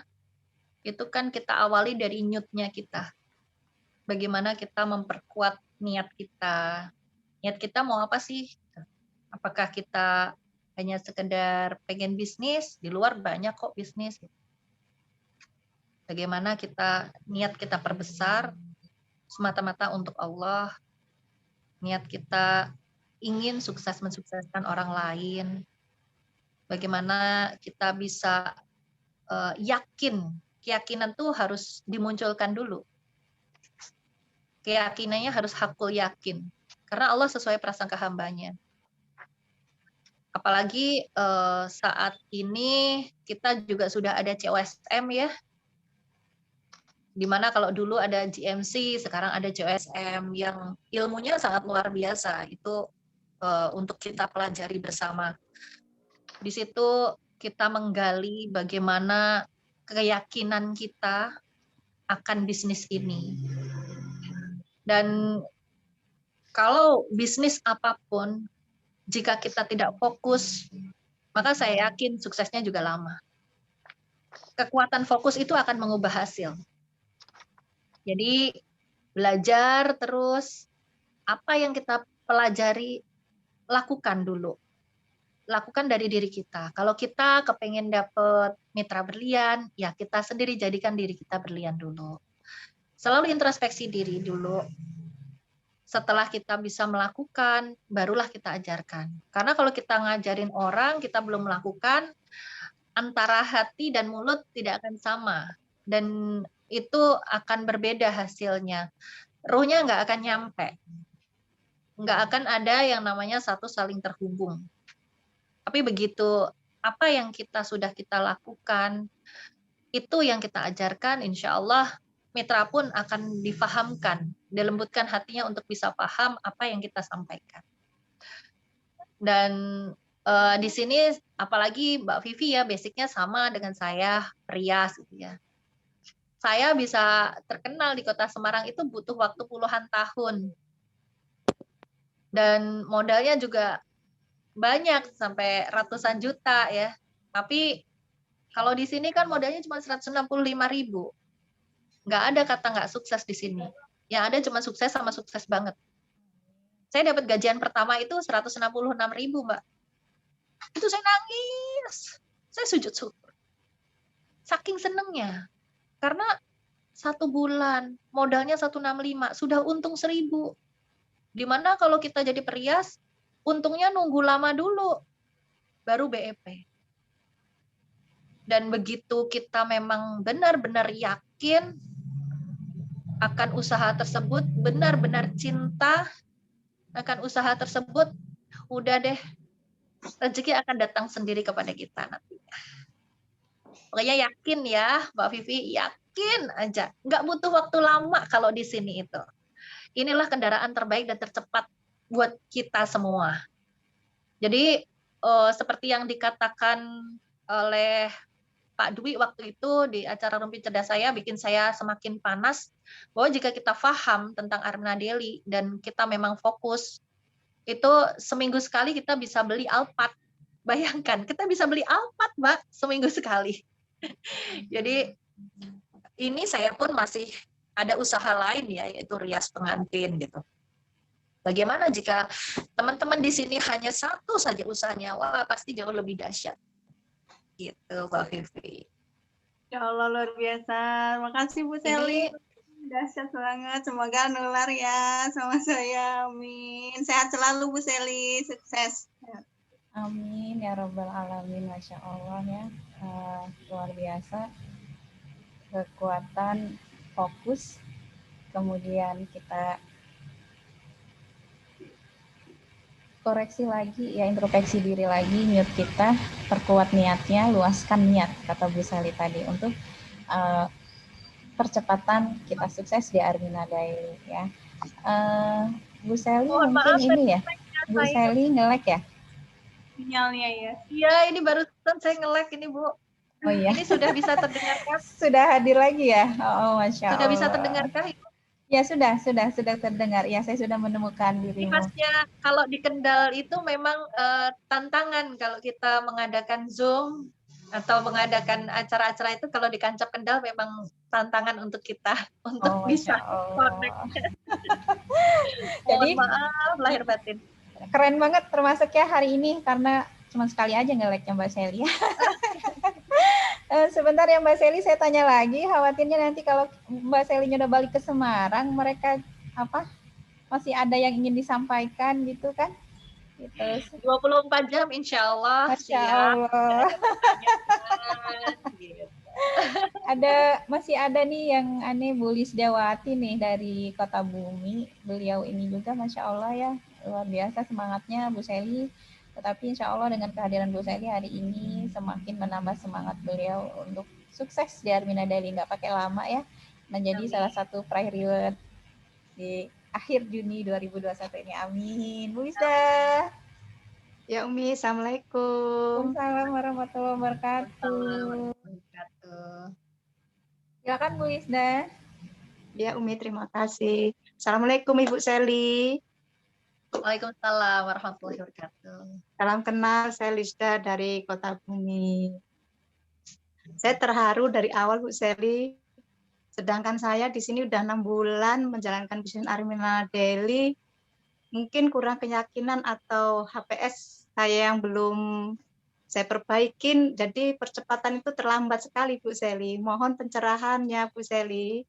itu kan kita awali dari niatnya kita. Bagaimana kita memperkuat niat kita. Niat kita mau apa sih? Apakah kita hanya sekedar pengen bisnis? Di luar banyak kok bisnis. Bagaimana niat kita perbesar semata-mata untuk Allah. niat kita ingin sukses mensukseskan orang lain, bagaimana kita bisa yakin, keyakinan tuh harus dimunculkan dulu. Keyakinannya harus hakul yakin, karena Allah sesuai prasangka hambanya. Apalagi saat ini kita juga sudah ada COSM ya, dimana kalau dulu ada GMC, sekarang ada COSM yang ilmunya sangat luar biasa. Itu untuk kita pelajari bersama. Di situ kita menggali bagaimana keyakinan kita akan bisnis ini. Dan kalau bisnis apapun, jika kita tidak fokus, maka saya yakin suksesnya juga lama. Kekuatan fokus itu akan mengubah hasil. Jadi belajar terus, apa yang kita pelajari, lakukan dulu. Lakukan dari diri kita. Kalau kita kepengen dapet mitra berlian, ya kita sendiri jadikan diri kita berlian dulu. Selalu introspeksi diri dulu. Setelah kita bisa melakukan, barulah kita ajarkan. Karena kalau kita ngajarin orang, kita belum melakukan, antara hati dan mulut tidak akan sama. Dan itu akan berbeda hasilnya. Ruhnya nggak akan nyampe. Nggak akan ada yang namanya satu saling terhubung. Tapi begitu apa yang sudah kita lakukan, itu yang kita ajarkan, insya Allah mitra pun akan difahamkan, dilembutkan hatinya untuk bisa paham apa yang kita sampaikan. Dan di sini apalagi Mbak Vivi ya, basicnya sama dengan saya, perias gitu ya. Saya bisa terkenal di Kota Semarang itu butuh waktu puluhan tahun. Dan modalnya juga banyak, sampai ratusan juta ya. Tapi kalau di sini kan modalnya cuma 165.000. Nggak ada kata nggak sukses di sini. Yang ada cuma sukses sama sukses banget. Saya dapat gajian pertama itu 166.000, Mbak. Itu saya nangis. Saya sujud syukur. Saking senengnya. Karena 1 bulan modalnya 165, sudah untung 1.000. Dimana kalau kita jadi perias, untungnya nunggu lama dulu, baru BEP. Dan begitu kita memang benar-benar yakin akan usaha tersebut, benar-benar cinta akan usaha tersebut, udah deh, rezeki akan datang sendiri kepada kita nantinya. Pokoknya yakin ya, Mbak Vivi, yakin aja. Nggak butuh waktu lama kalau di sini itu. Inilah kendaraan terbaik dan tercepat buat kita semua. Jadi seperti yang dikatakan oleh Pak Dwi waktu itu di acara Rumpi Cerdas saya, bikin saya semakin panas, bahwa jika kita paham tentang Armina Daily dan kita memang fokus, itu seminggu sekali kita bisa beli Alphard. Bayangkan, kita bisa beli Alphard, Mbak, seminggu sekali. Jadi ini saya pun masih ada usaha lain ya, yaitu rias pengantin gitu. Bagaimana jika teman-teman di sini hanya satu saja usahanya? Wah, pasti jauh lebih dahsyat. Gitu, Mbak Vivi. Ya Allah, luar biasa. Makasih Bu Seli. Dahsyat banget. Semoga nular ya sama saya. Amin. Sehat selalu Bu Seli. Sukses. Amin ya Rabbal Alamin. Masya Allah ya. Luar biasa. Kekuatan fokus. Kemudian kita koreksi lagi, ya introspeksi diri lagi, mute kita, perkuat niatnya, luaskan niat, kata Bu Seli tadi, untuk percepatan kita sukses di Armina Daily ya. Bu Seli mungkin ini ya, Bu Seli nge-lag ya? Sinyalnya ya. Iya, ini barusan saya nge-lag ini, Bu. Oh iya. Ini sudah bisa terdengarkah? Sudah hadir lagi ya? Oh, Masya Allah. Sudah bisa terdengarkah? Ya sudah terdengar. Ya, saya sudah menemukan dirimu. Pasnya kalau di Kendal itu memang tantangan kalau kita mengadakan Zoom atau mengadakan acara-acara itu, kalau di Kancap Kendal memang tantangan untuk kita untuk bisa connect. Jadi maaf lahir batin. Keren banget termasuk ya hari ini, karena cuma sekali aja nge-lag-nya Mbak Seli. Sebentar ya Mbak Seli, saya tanya lagi, khawatirnya nanti kalau Mbak Selinya udah balik ke Semarang, mereka masih ada yang ingin disampaikan gitu kan? Gitu. 24 jam insya Allah Masya siap. Allah. Gitu. Masih ada nih yang aneh, Bu Lisdawati nih dari Kota Bumi. Beliau ini juga Masya Allah ya, luar biasa semangatnya Bu Seli. Tetapi insya Allah dengan kehadiran Bu Seli hari ini semakin menambah semangat beliau untuk sukses di Armina Daily, nggak pakai lama ya, menjadi salah satu peraih reward di akhir Juni 2021 ini. Amin. Bu Lisda. Ya Umi, Assalamualaikum. Waalaikumsalam warahmatullahi wabarakatuh. Silakan Bu Lisda. Ya Umi, terima kasih. Assalamualaikum Ibu Seli. Waalaikumsalam warahmatullahi wabarakatuh. Salam kenal, saya Lisda dari Kota Bumi. Saya terharu dari awal Bu Seli. Sedangkan saya di sini udah 6 bulan menjalankan bisnis Armina Daily. Mungkin kurang keyakinan atau HPS saya yang belum saya perbaikin, jadi percepatan itu terlambat sekali Bu Seli. Mohon pencerahannya Bu Seli.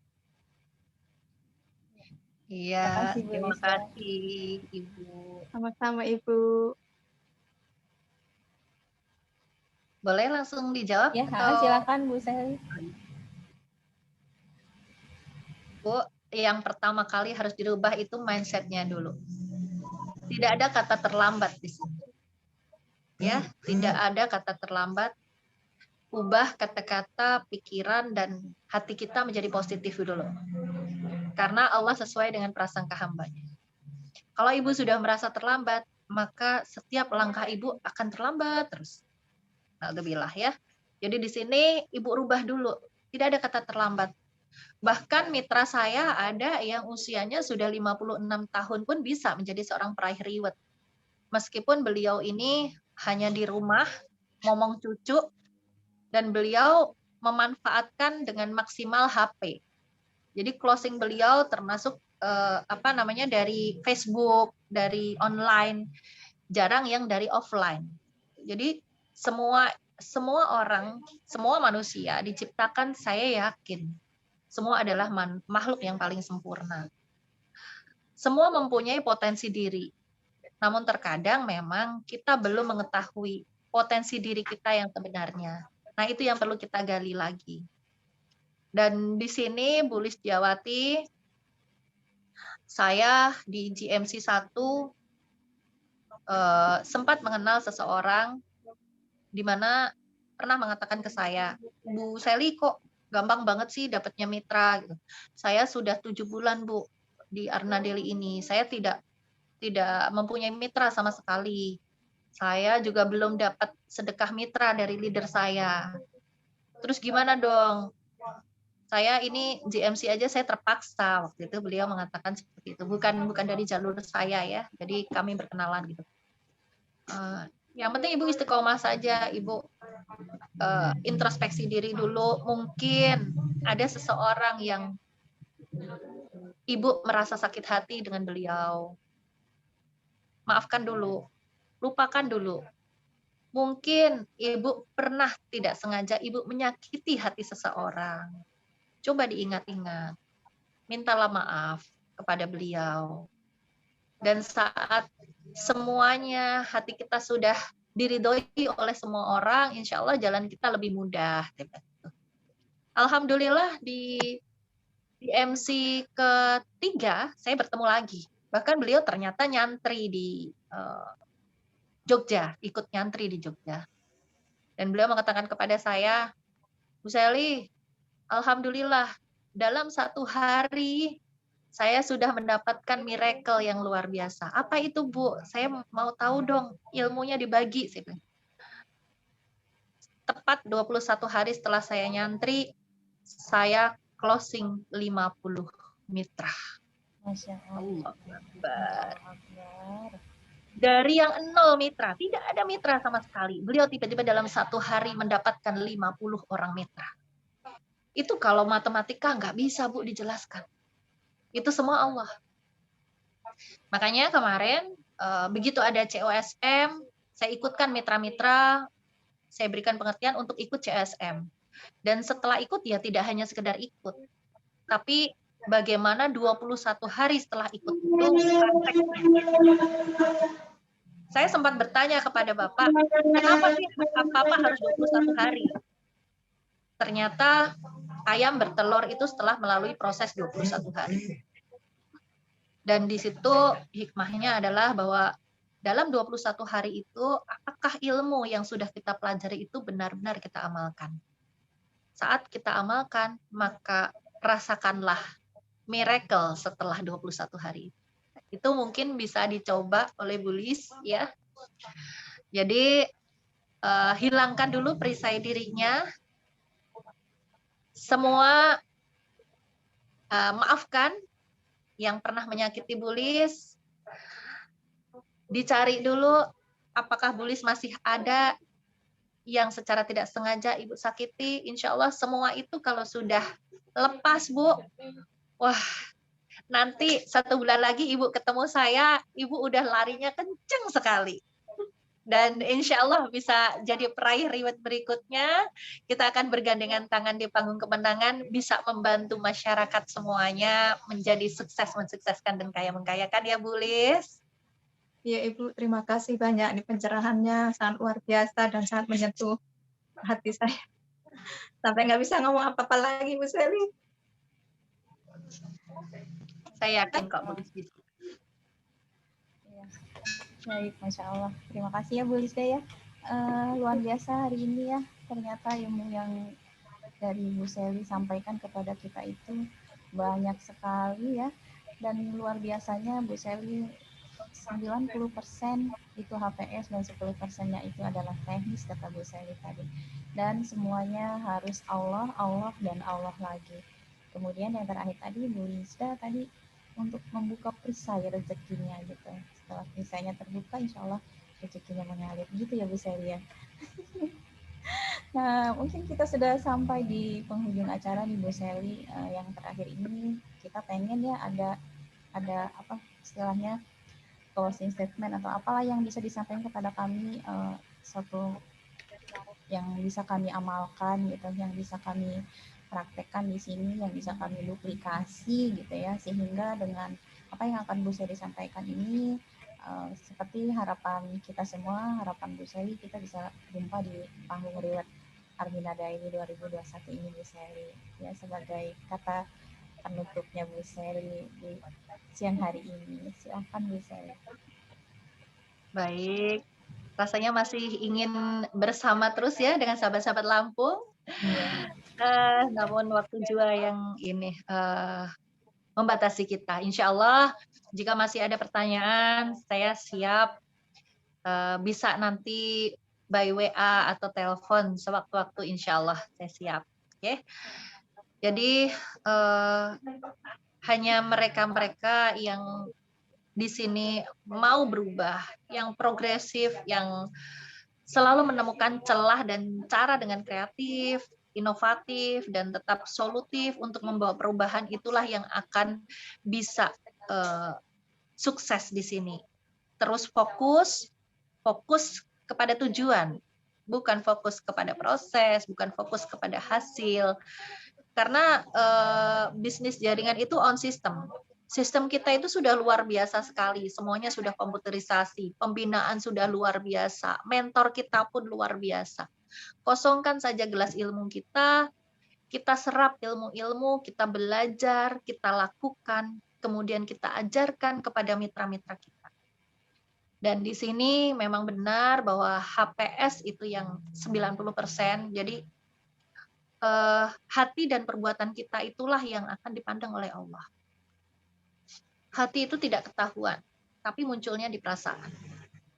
Iya, Terima kasih, Bu terima Lisa. kasih Ibu. Sama-sama Ibu. Boleh langsung dijawab Ya, atau silakan Bu Seli. Bu, yang pertama kali harus dirubah itu mindset-nya dulu. Tidak ada kata terlambat di sini. Ya, tidak ada kata terlambat. Ubah kata-kata, pikiran, dan hati kita menjadi positif dulu. Karena Allah sesuai dengan prasangka hambanya. Kalau Ibu sudah merasa terlambat, maka setiap langkah Ibu akan terlambat terus. Alhamdulillah ya. Jadi di sini Ibu rubah dulu. Tidak ada kata terlambat. Bahkan mitra saya ada yang usianya sudah 56 tahun pun bisa menjadi seorang peraih reward. Meskipun beliau ini hanya di rumah, ngomong cucu, dan beliau memanfaatkan dengan maksimal HP. Jadi closing beliau termasuk dari Facebook, dari online, jarang yang dari offline. Jadi semua orang, semua manusia diciptakan, saya yakin semua adalah makhluk yang paling sempurna. Semua mempunyai potensi diri. Namun terkadang memang kita belum mengetahui potensi diri kita yang sebenarnya. Nah, itu yang perlu kita gali lagi. Dan di sini Bu Lisdawati, saya di GMC 1 sempat mengenal seseorang di mana pernah mengatakan ke saya, Bu Seli kok gampang banget sih dapatnya mitra gitu. Saya sudah 7 bulan Bu di Armina Daily ini. Saya tidak mempunyai mitra sama sekali. Saya juga belum dapat sedekah mitra dari leader saya. Terus gimana dong? Saya ini GMC aja saya terpaksa, waktu itu beliau mengatakan seperti itu. Bukan dari jalur saya ya. Jadi kami berkenalan gitu. Yang penting Ibu istiqomah saja, Ibu introspeksi diri dulu. Mungkin ada seseorang yang Ibu merasa sakit hati dengan beliau. Maafkan dulu, lupakan dulu. Mungkin Ibu pernah tidak sengaja Ibu menyakiti hati seseorang. Coba diingat-ingat. Mintalah maaf kepada beliau. Dan saat semuanya hati kita sudah diridhoi oleh semua orang, insya Allah jalan kita lebih mudah. Alhamdulillah di MC ketiga saya bertemu lagi. Bahkan beliau ternyata nyantri di Jogja, ikut nyantri di Jogja. Dan beliau mengatakan kepada saya, Bu Seli, alhamdulillah dalam 1 hari saya sudah mendapatkan miracle yang luar biasa. Apa itu Bu? Saya mau tahu dong, ilmunya dibagi. Tepat 21 hari setelah saya nyantri, saya closing 50 mitra. Masya Allah. Dari yang 0 mitra, tidak ada mitra sama sekali. Beliau tiba-tiba dalam 1 hari mendapatkan 50 orang mitra. Itu kalau matematika nggak bisa Bu dijelaskan. Itu semua Allah. Makanya kemarin begitu ada COSM, saya ikutkan mitra-mitra, saya berikan pengertian untuk ikut CSM. Dan setelah ikut ya tidak hanya sekedar ikut, tapi bagaimana 21 hari setelah ikut itu prakteknya. Saya sempat bertanya kepada Bapak, kenapa sih Bapak harus 21 hari? Ternyata ayam bertelur itu setelah melalui proses 21 hari. Dan di situ hikmahnya adalah bahwa dalam 21 hari itu, apakah ilmu yang sudah kita pelajari itu benar-benar kita amalkan? Saat kita amalkan, maka rasakanlah miracle setelah 21 hari. Itu mungkin bisa dicoba oleh Bu Lis, ya. Jadi, hilangkan dulu perisai dirinya. Semua maafkan yang pernah menyakiti Bu Lis. Dicari dulu apakah Bu Lis masih ada yang secara tidak sengaja Ibu sakiti. Insya Allah semua itu kalau sudah lepas, Bu, wah, nanti 1 bulan lagi Ibu ketemu saya, Ibu udah larinya kenceng sekali. Dan insya Allah bisa jadi peraih reward berikutnya. Kita akan bergandengan tangan di panggung kemenangan, bisa membantu masyarakat semuanya menjadi sukses, mensukseskan dan kaya mengkayakan, ya Bu Lis. Ya Ibu, terima kasih banyak. Ini pencerahannya sangat luar biasa dan sangat menyentuh hati saya. Sampai nggak bisa ngomong apa-apa lagi, Bu Seli. Saya yakin kok Bu Lis bisa. Iya. Baik, Masya Allah. Terima kasih ya Bu Lisda ya. Luar biasa hari ini ya. Ternyata ilmu yang dari Bu Seli sampaikan kepada kita itu banyak sekali ya. Dan luar biasanya Bu Seli 90% itu HPS dan 10%-nya itu adalah teknis kata Bu Seli tadi. Dan semuanya harus Allah, Allah, dan Allah lagi. Kemudian yang terakhir tadi Bu Lisda tadi untuk membuka perisai rezekinya gitu. Setelah perisainya terbuka, insya Allah rezekinya mengalir. Gitu ya Bu Seli ya. Nah, mungkin kita sudah sampai di penghujung acara nih Bu Seli. Yang terakhir ini kita pengen ya ada apa istilahnya closing statement atau apalah yang bisa disampaikan kepada kami, satu yang bisa kami amalkan gitu, yang bisa kami praktekkan di sini, yang bisa kami duplikasi gitu ya, sehingga dengan apa yang akan Bu Seli sampaikan ini seperti harapan kita semua, harapan Bu Seli kita bisa jumpa di panggung Reward Armina Daily 2021 ini Bu Seli ya, sebagai kata penutupnya Bu Seli di siang hari ini. Silakan Bu Seli. Baik, rasanya masih ingin bersama terus ya dengan sahabat-sahabat Lampung. Namun waktu juga yang ini membatasi kita. Insya Allah jika masih ada pertanyaan, saya siap bisa nanti by WA atau telepon sewaktu-waktu. Insya Allah saya siap. Oke. Jadi hanya mereka-mereka yang di sini mau berubah, yang progresif, yang selalu menemukan celah dan cara dengan kreatif, inovatif, dan tetap solutif untuk membawa perubahan, itulah yang akan bisa sukses di sini. Terus fokus kepada tujuan, bukan fokus kepada proses, bukan fokus kepada hasil. Karena bisnis jaringan itu on system. Sistem kita itu sudah luar biasa sekali, semuanya sudah komputerisasi, pembinaan sudah luar biasa, mentor kita pun luar biasa. Kosongkan saja gelas ilmu kita serap ilmu-ilmu, kita belajar, kita lakukan, kemudian kita ajarkan kepada mitra-mitra kita. Dan di sini memang benar bahwa HPS itu yang 90%, jadi hati dan perbuatan kita itulah yang akan dipandang oleh Allah. Hati itu tidak ketahuan, tapi munculnya di perasaan.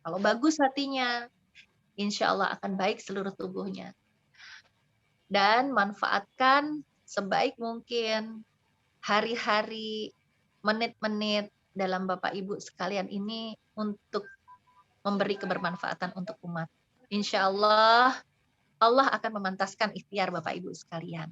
Kalau bagus hatinya, insya Allah akan baik seluruh tubuhnya. Dan manfaatkan sebaik mungkin hari-hari, menit-menit dalam Bapak Ibu sekalian ini untuk memberi kebermanfaatan untuk umat. Insya Allah, Allah akan memantaskan ikhtiar Bapak Ibu sekalian.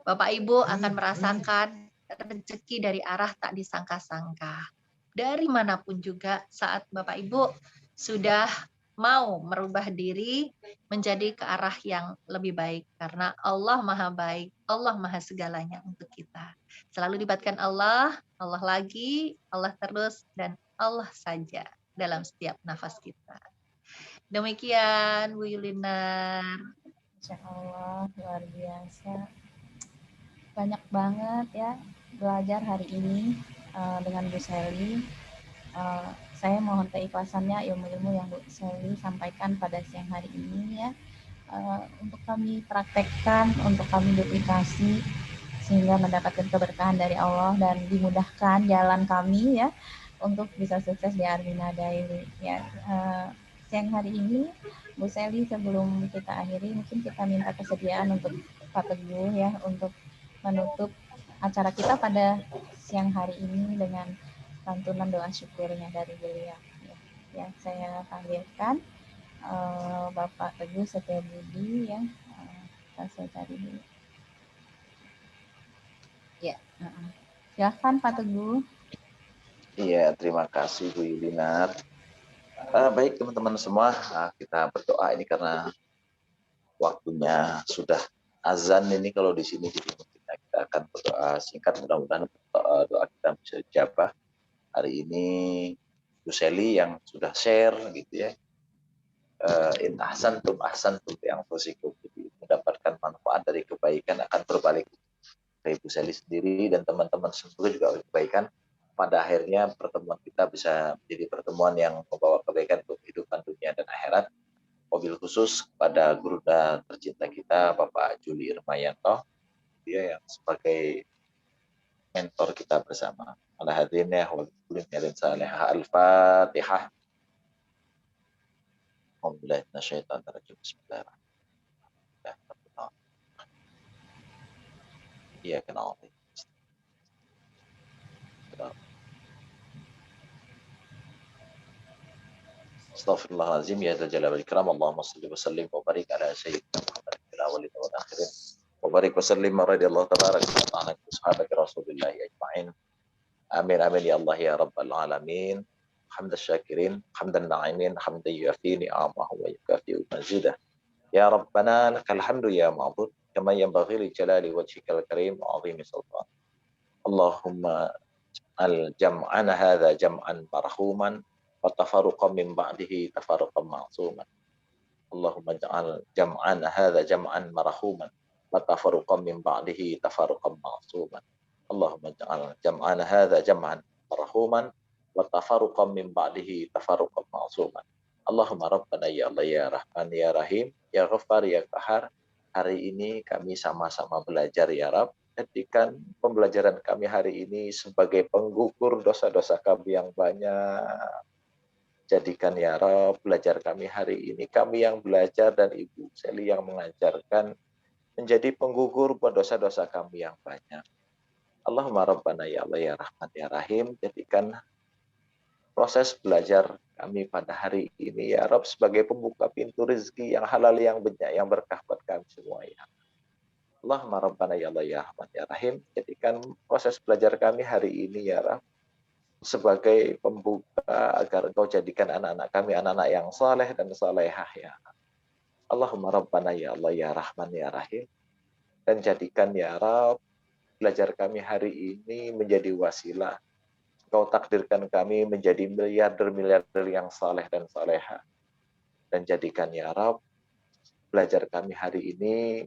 Bapak Ibu akan merasakan rezeki dari arah tak disangka-sangka. Dari manapun juga saat Bapak Ibu sudah mau merubah diri menjadi ke arah yang lebih baik. Karena Allah Maha Baik, Allah Maha Segalanya untuk kita. Selalu libatkan Allah, Allah lagi, Allah terus, dan Allah saja dalam setiap nafas kita. Demikian Bu Yulina. Insya Allah luar biasa. Banyak banget ya belajar hari ini dengan Bu Selly. Saya mohon keikhlasannya ilmu-ilmu yang Bu Selly sampaikan pada siang hari ini ya, untuk kami praktekkan, untuk kami duplikasi sehingga mendapatkan keberkahan dari Allah dan dimudahkan jalan kami ya untuk bisa sukses di Armina Daily ya. Siang hari ini Bu Selly, sebelum kita akhiri mungkin kita minta kesediaan untuk Pak Teguh ya untuk menutup acara kita pada siang hari ini dengan lantunan doa syukurnya dari beliau. Ya, saya panggilkan Bapak Teguh Setiabudi ya. Saya cari dulu. Ya, silakan Pak Teguh. Iya, terima kasih Bu Yulina. Baik teman-teman semua, kita berdoa ini karena waktunya sudah azan ini kalau di sini, jadi kita akan berdoa singkat, mudah-mudahan doa kita bisa dijabah. Hari ini Bu Selly yang sudah share gitu ya, in ahsantum ahsantum yang positif, jadi mendapatkan manfaat dari kebaikan akan berbalik ke Ibu Selly sendiri dan teman-teman semua juga kebaikan. Pada akhirnya pertemuan kita bisa menjadi pertemuan yang membawa kebaikan untuk kehidupan dunia dan akhirat. Mobil khusus kepada guru dan tercinta kita Bapak Juli Irmayanto, dia yang sebagai mentor kita bersama. Ala hadirinnya wal kulli khairin salihah. Al-Fatihah. Alhamdulillah minasyaitonir rajim. Bismillahirrahmanirrahim. Iya kenal. Astaghfirullahaladzim ya dzal jalali wal ikram. Allahumma shalli wa sallim wa barik ala sayyidina Muhammad fil awwalin wal akhirin. Wa barik wa sallim radhiyallahu tabaraka wa ta'ala sahabat Rasulillah ajma'in. Amin amin ya Allah ya rabbal alamin. Hamdan syakirin, hamdan na'imin, hamdan yuafi ni'amahu wa yukafi'u mazidah. Ya Rabbana lakal hamdu ya ma'bud kama yanbaghi li jalali wajhikal karim wa 'azimi sultan. Allahumma al-jam'ana hadza jam'an marhuman wa tafarruqan min ba'dihi tafarruqan ma'suman. Allahumma ja'al jam'ana hadza jam'an marhuman wa tafarruqan min ba'dihi tafarruqan ma'suman. Allahumma ja'al jam'ana hadza jam'an marhuman wa tafarruqan min ba'dihi tafarruqan ma'suman. Allahumma Rabbana ya Allah ya Rahman ya Rahim ya Ghaffar ya Qahar. Hari ini kami sama-sama belajar ya Rabb. Jadikan pembelajaran kami hari ini sebagai penggugur dosa-dosa kami yang banyak. Jadikan ya Rabb belajar kami hari ini, kami yang belajar dan Ibu Selly yang mengajarkan, menjadi penggugur buat dosa-dosa kami yang banyak. Allahumma Rabbana ya Allah ya Rahman ya Rahim. Jadikan proses belajar kami pada hari ini ya Rabb sebagai pembuka pintu rezeki yang halal, yang banyak, yang berkah buat kami semua ya. Allahumma Rabbana ya Allah ya Rahman ya Rahim. Jadikan proses belajar kami hari ini ya Rabb sebagai pembuka agar Engkau jadikan anak-anak kami anak-anak yang saleh dan salehah ya. Allahumma Rabbana ya Allah ya Rahman ya Rahim. Dan jadikan ya Rabb belajar kami hari ini menjadi wasilah. Engkau takdirkan kami menjadi miliarder-miliarder yang saleh dan salehah. Dan jadikan ya Rabb belajar kami hari ini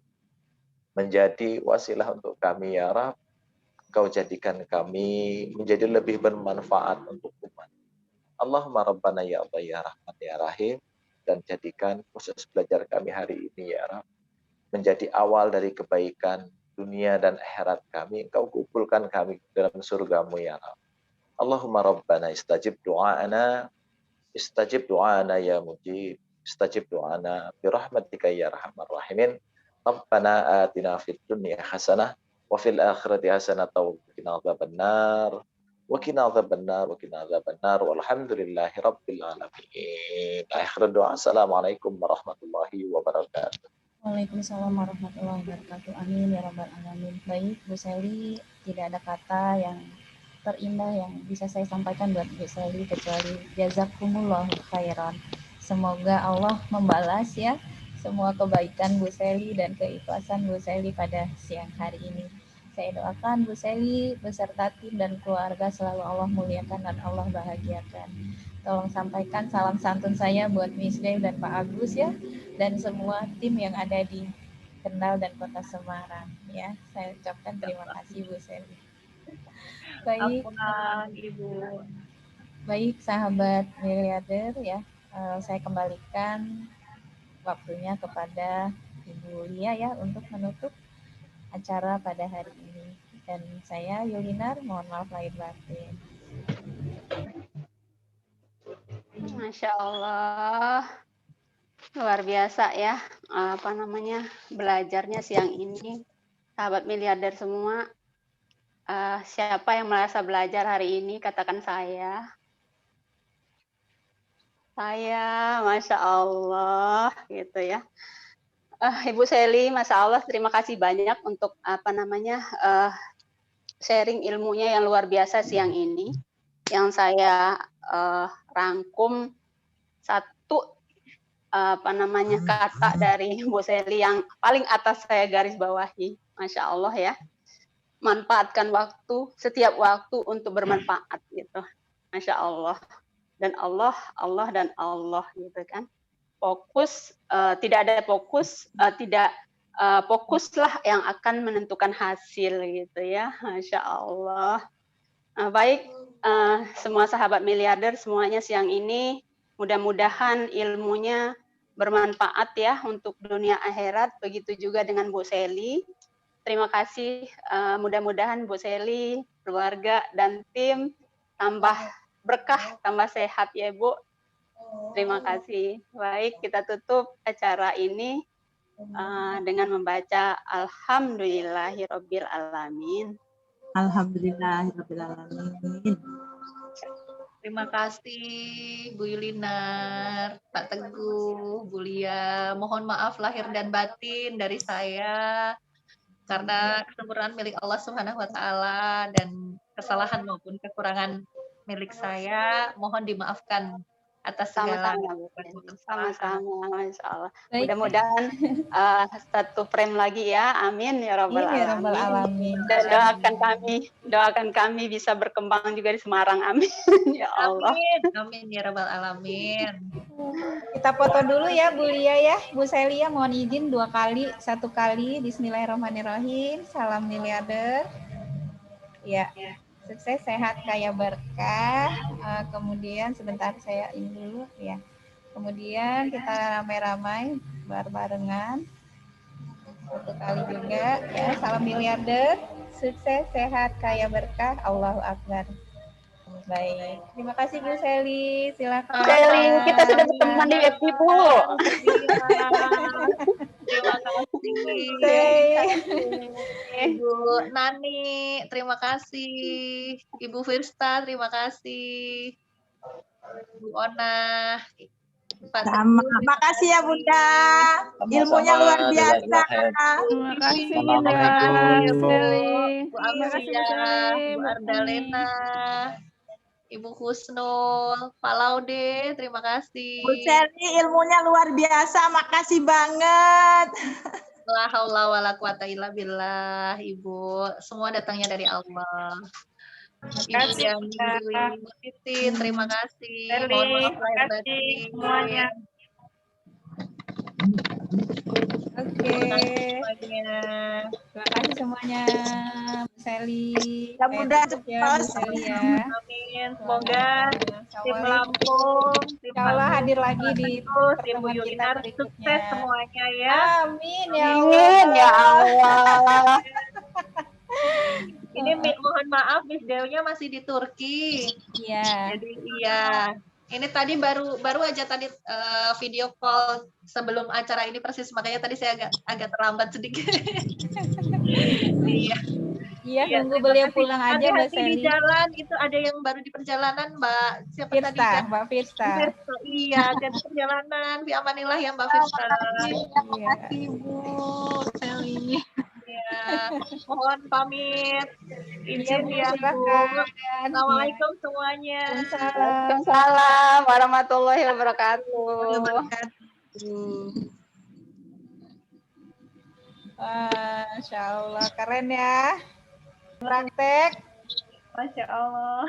menjadi wasilah untuk kami ya Rabb. Engkau jadikan kami menjadi lebih bermanfaat untuk umat. Allahumma Rabbana ya Allah ya Rahman ya Rahim. Dan jadikan proses belajar kami hari ini ya Rabb menjadi awal dari kebaikan dunia dan akhirat kami. Engkau kumpulkan kami dalam surgamu ya Rabb. Allahumma Rabbana istajib du'ana ya mujib, istajib du'ana birahmatika ya rahman rahimin. Rabbana atina fid dunya hasanah wa fil akhirati hasanah wa qina adzabannar wa qina adzabannar walhamdulillahi rabbil alamin. Akhir doa, assalamualaikum warahmatullahi wabarakatuh. Waalaikumsalam warahmatullahi wabarakatuh. Amin ya rabbal alamin. Baik Bu Selly, tidak ada kata yang terindah yang bisa saya sampaikan buat Bu Selly kecuali jazakumullahu khairan. Semoga Allah membalas ya semua kebaikan Bu Selly dan keikhlasan Bu Selly pada siang hari ini. Saya doakan Bu Seli beserta tim dan keluarga selalu Allah muliakan dan Allah bahagiakan. Tolong sampaikan salam santun saya buat Miss Dew dan Pak Agus ya, dan semua tim yang ada di Kendal dan Kota Semarang ya. Saya ucapkan terima kasih Bu Seli. Baik, Ibu. baik sahabat miliarder ya. Saya kembalikan waktunya kepada Ibu Lia ya untuk menutup acara pada hari ini. Dan saya Yulinar, mohon maaf lahir batin. Masya Allah, luar biasa ya, belajarnya siang ini, sahabat miliarder semua. Siapa yang merasa belajar hari ini, katakan saya. Saya, Masya Allah, gitu ya. Ibu Seli, Masya Allah, terima kasih banyak untuk sharing ilmunya yang luar biasa siang ini. Yang saya rangkum satu kata dari Ibu Seli yang paling atas saya garis bawahi, Masya Allah ya. Manfaatkan waktu, setiap waktu untuk bermanfaat gitu, Masya Allah. Dan Allah dan Allah gitu kan. Fokus, tidak ada fokus, fokuslah yang akan menentukan hasil gitu ya, Masya Allah. Baik, semua sahabat miliarder semuanya siang ini, mudah-mudahan ilmunya bermanfaat ya untuk dunia akhirat, begitu juga dengan Bu Seli. Terima kasih, mudah-mudahan Bu Seli, keluarga dan tim tambah berkah, tambah sehat ya Bu. Terima kasih. Baik, kita tutup acara ini dengan membaca Alhamdulillahirabbil alamin. Alhamdulillahirabbil alamin. Terima kasih Bu Yulinar, Pak Teguh, Bu Lia. Mohon maaf lahir dan batin dari saya karena kesempurnaan milik Allah Subhanahu wa taala dan kesalahan maupun kekurangan milik saya mohon dimaafkan atas segala sama-sama, Masya Allah. Mudah-mudahan satu frame lagi ya, amin ya rabbal alamin. Dan doakan kami bisa berkembang juga di Semarang, amin ya Allah. Amin ya rabbal alamin. Kita foto dulu ya Bu Lia ya, Bu Selia mohon izin 2 kali, 1 kali. Bismillahirrahmanirrahim. Salam miliarder. Ya. Sukses, sehat, kaya berkah. Kemudian sebentar saya ini dulu ya. Kemudian kita ramai-ramai barengan. 1 kali juga ya. Salam miliarder. Sukses, sehat, kaya berkah. Allahu Akbar. Baik. Terima kasih Bu Seli. Silakan. Seli, kita sudah berteman di FB Bu. Terima kasih. Ibu Nani, terima kasih. Ibu Firsta, terima kasih. Bu Ona. Sama. Makasih ya Bunda. Ilmunya luar biasa. Terima kasih Bu Amalia, Bu Ardalena, Ibu Husnul, Pak Laude, terima kasih. Bu Seli, ilmunya luar biasa, makasih banget. La haula wala quwata illa billah, Ibu. Semua datangnya dari Allah. Ibu Yami, Ibu Titin, terima kasih. Mohon maaf lahir batin semuanya. Oke. Terima kasih semuanya, Bu Seli. Mudah ya, Bu Seli ya. Amin. Semoga tim Lampung, tim Allah hadir lagi di Ibu Yulinar, sukses semuanya ya. Amin ya Allah. Amin ya Allah. Ini mohon maaf Miss Dewnya masih di Turki. Iya. Jadi iya. Ini tadi baru aja tadi video call sebelum acara ini persis, makanya tadi saya agak terlambat sedikit. Iya. Iya, nunggu beliau pulang aja Mbak Seli. Di jalan itu ada yang baru di perjalanan Mbak. Siapa Firsta, tadi? Mbak Firsta. Iya, ada di perjalanan. Fi amanillah ya Mbak Firsta. Terima kasih Bu Seli. Ya, mohon pamit. Izin ya Bu. Silakan. Assalamualaikum semuanya. Waalaikumsalam warahmatullahi wabarakatuh. Masya Allah, keren ya. Praktek. Masya Allah.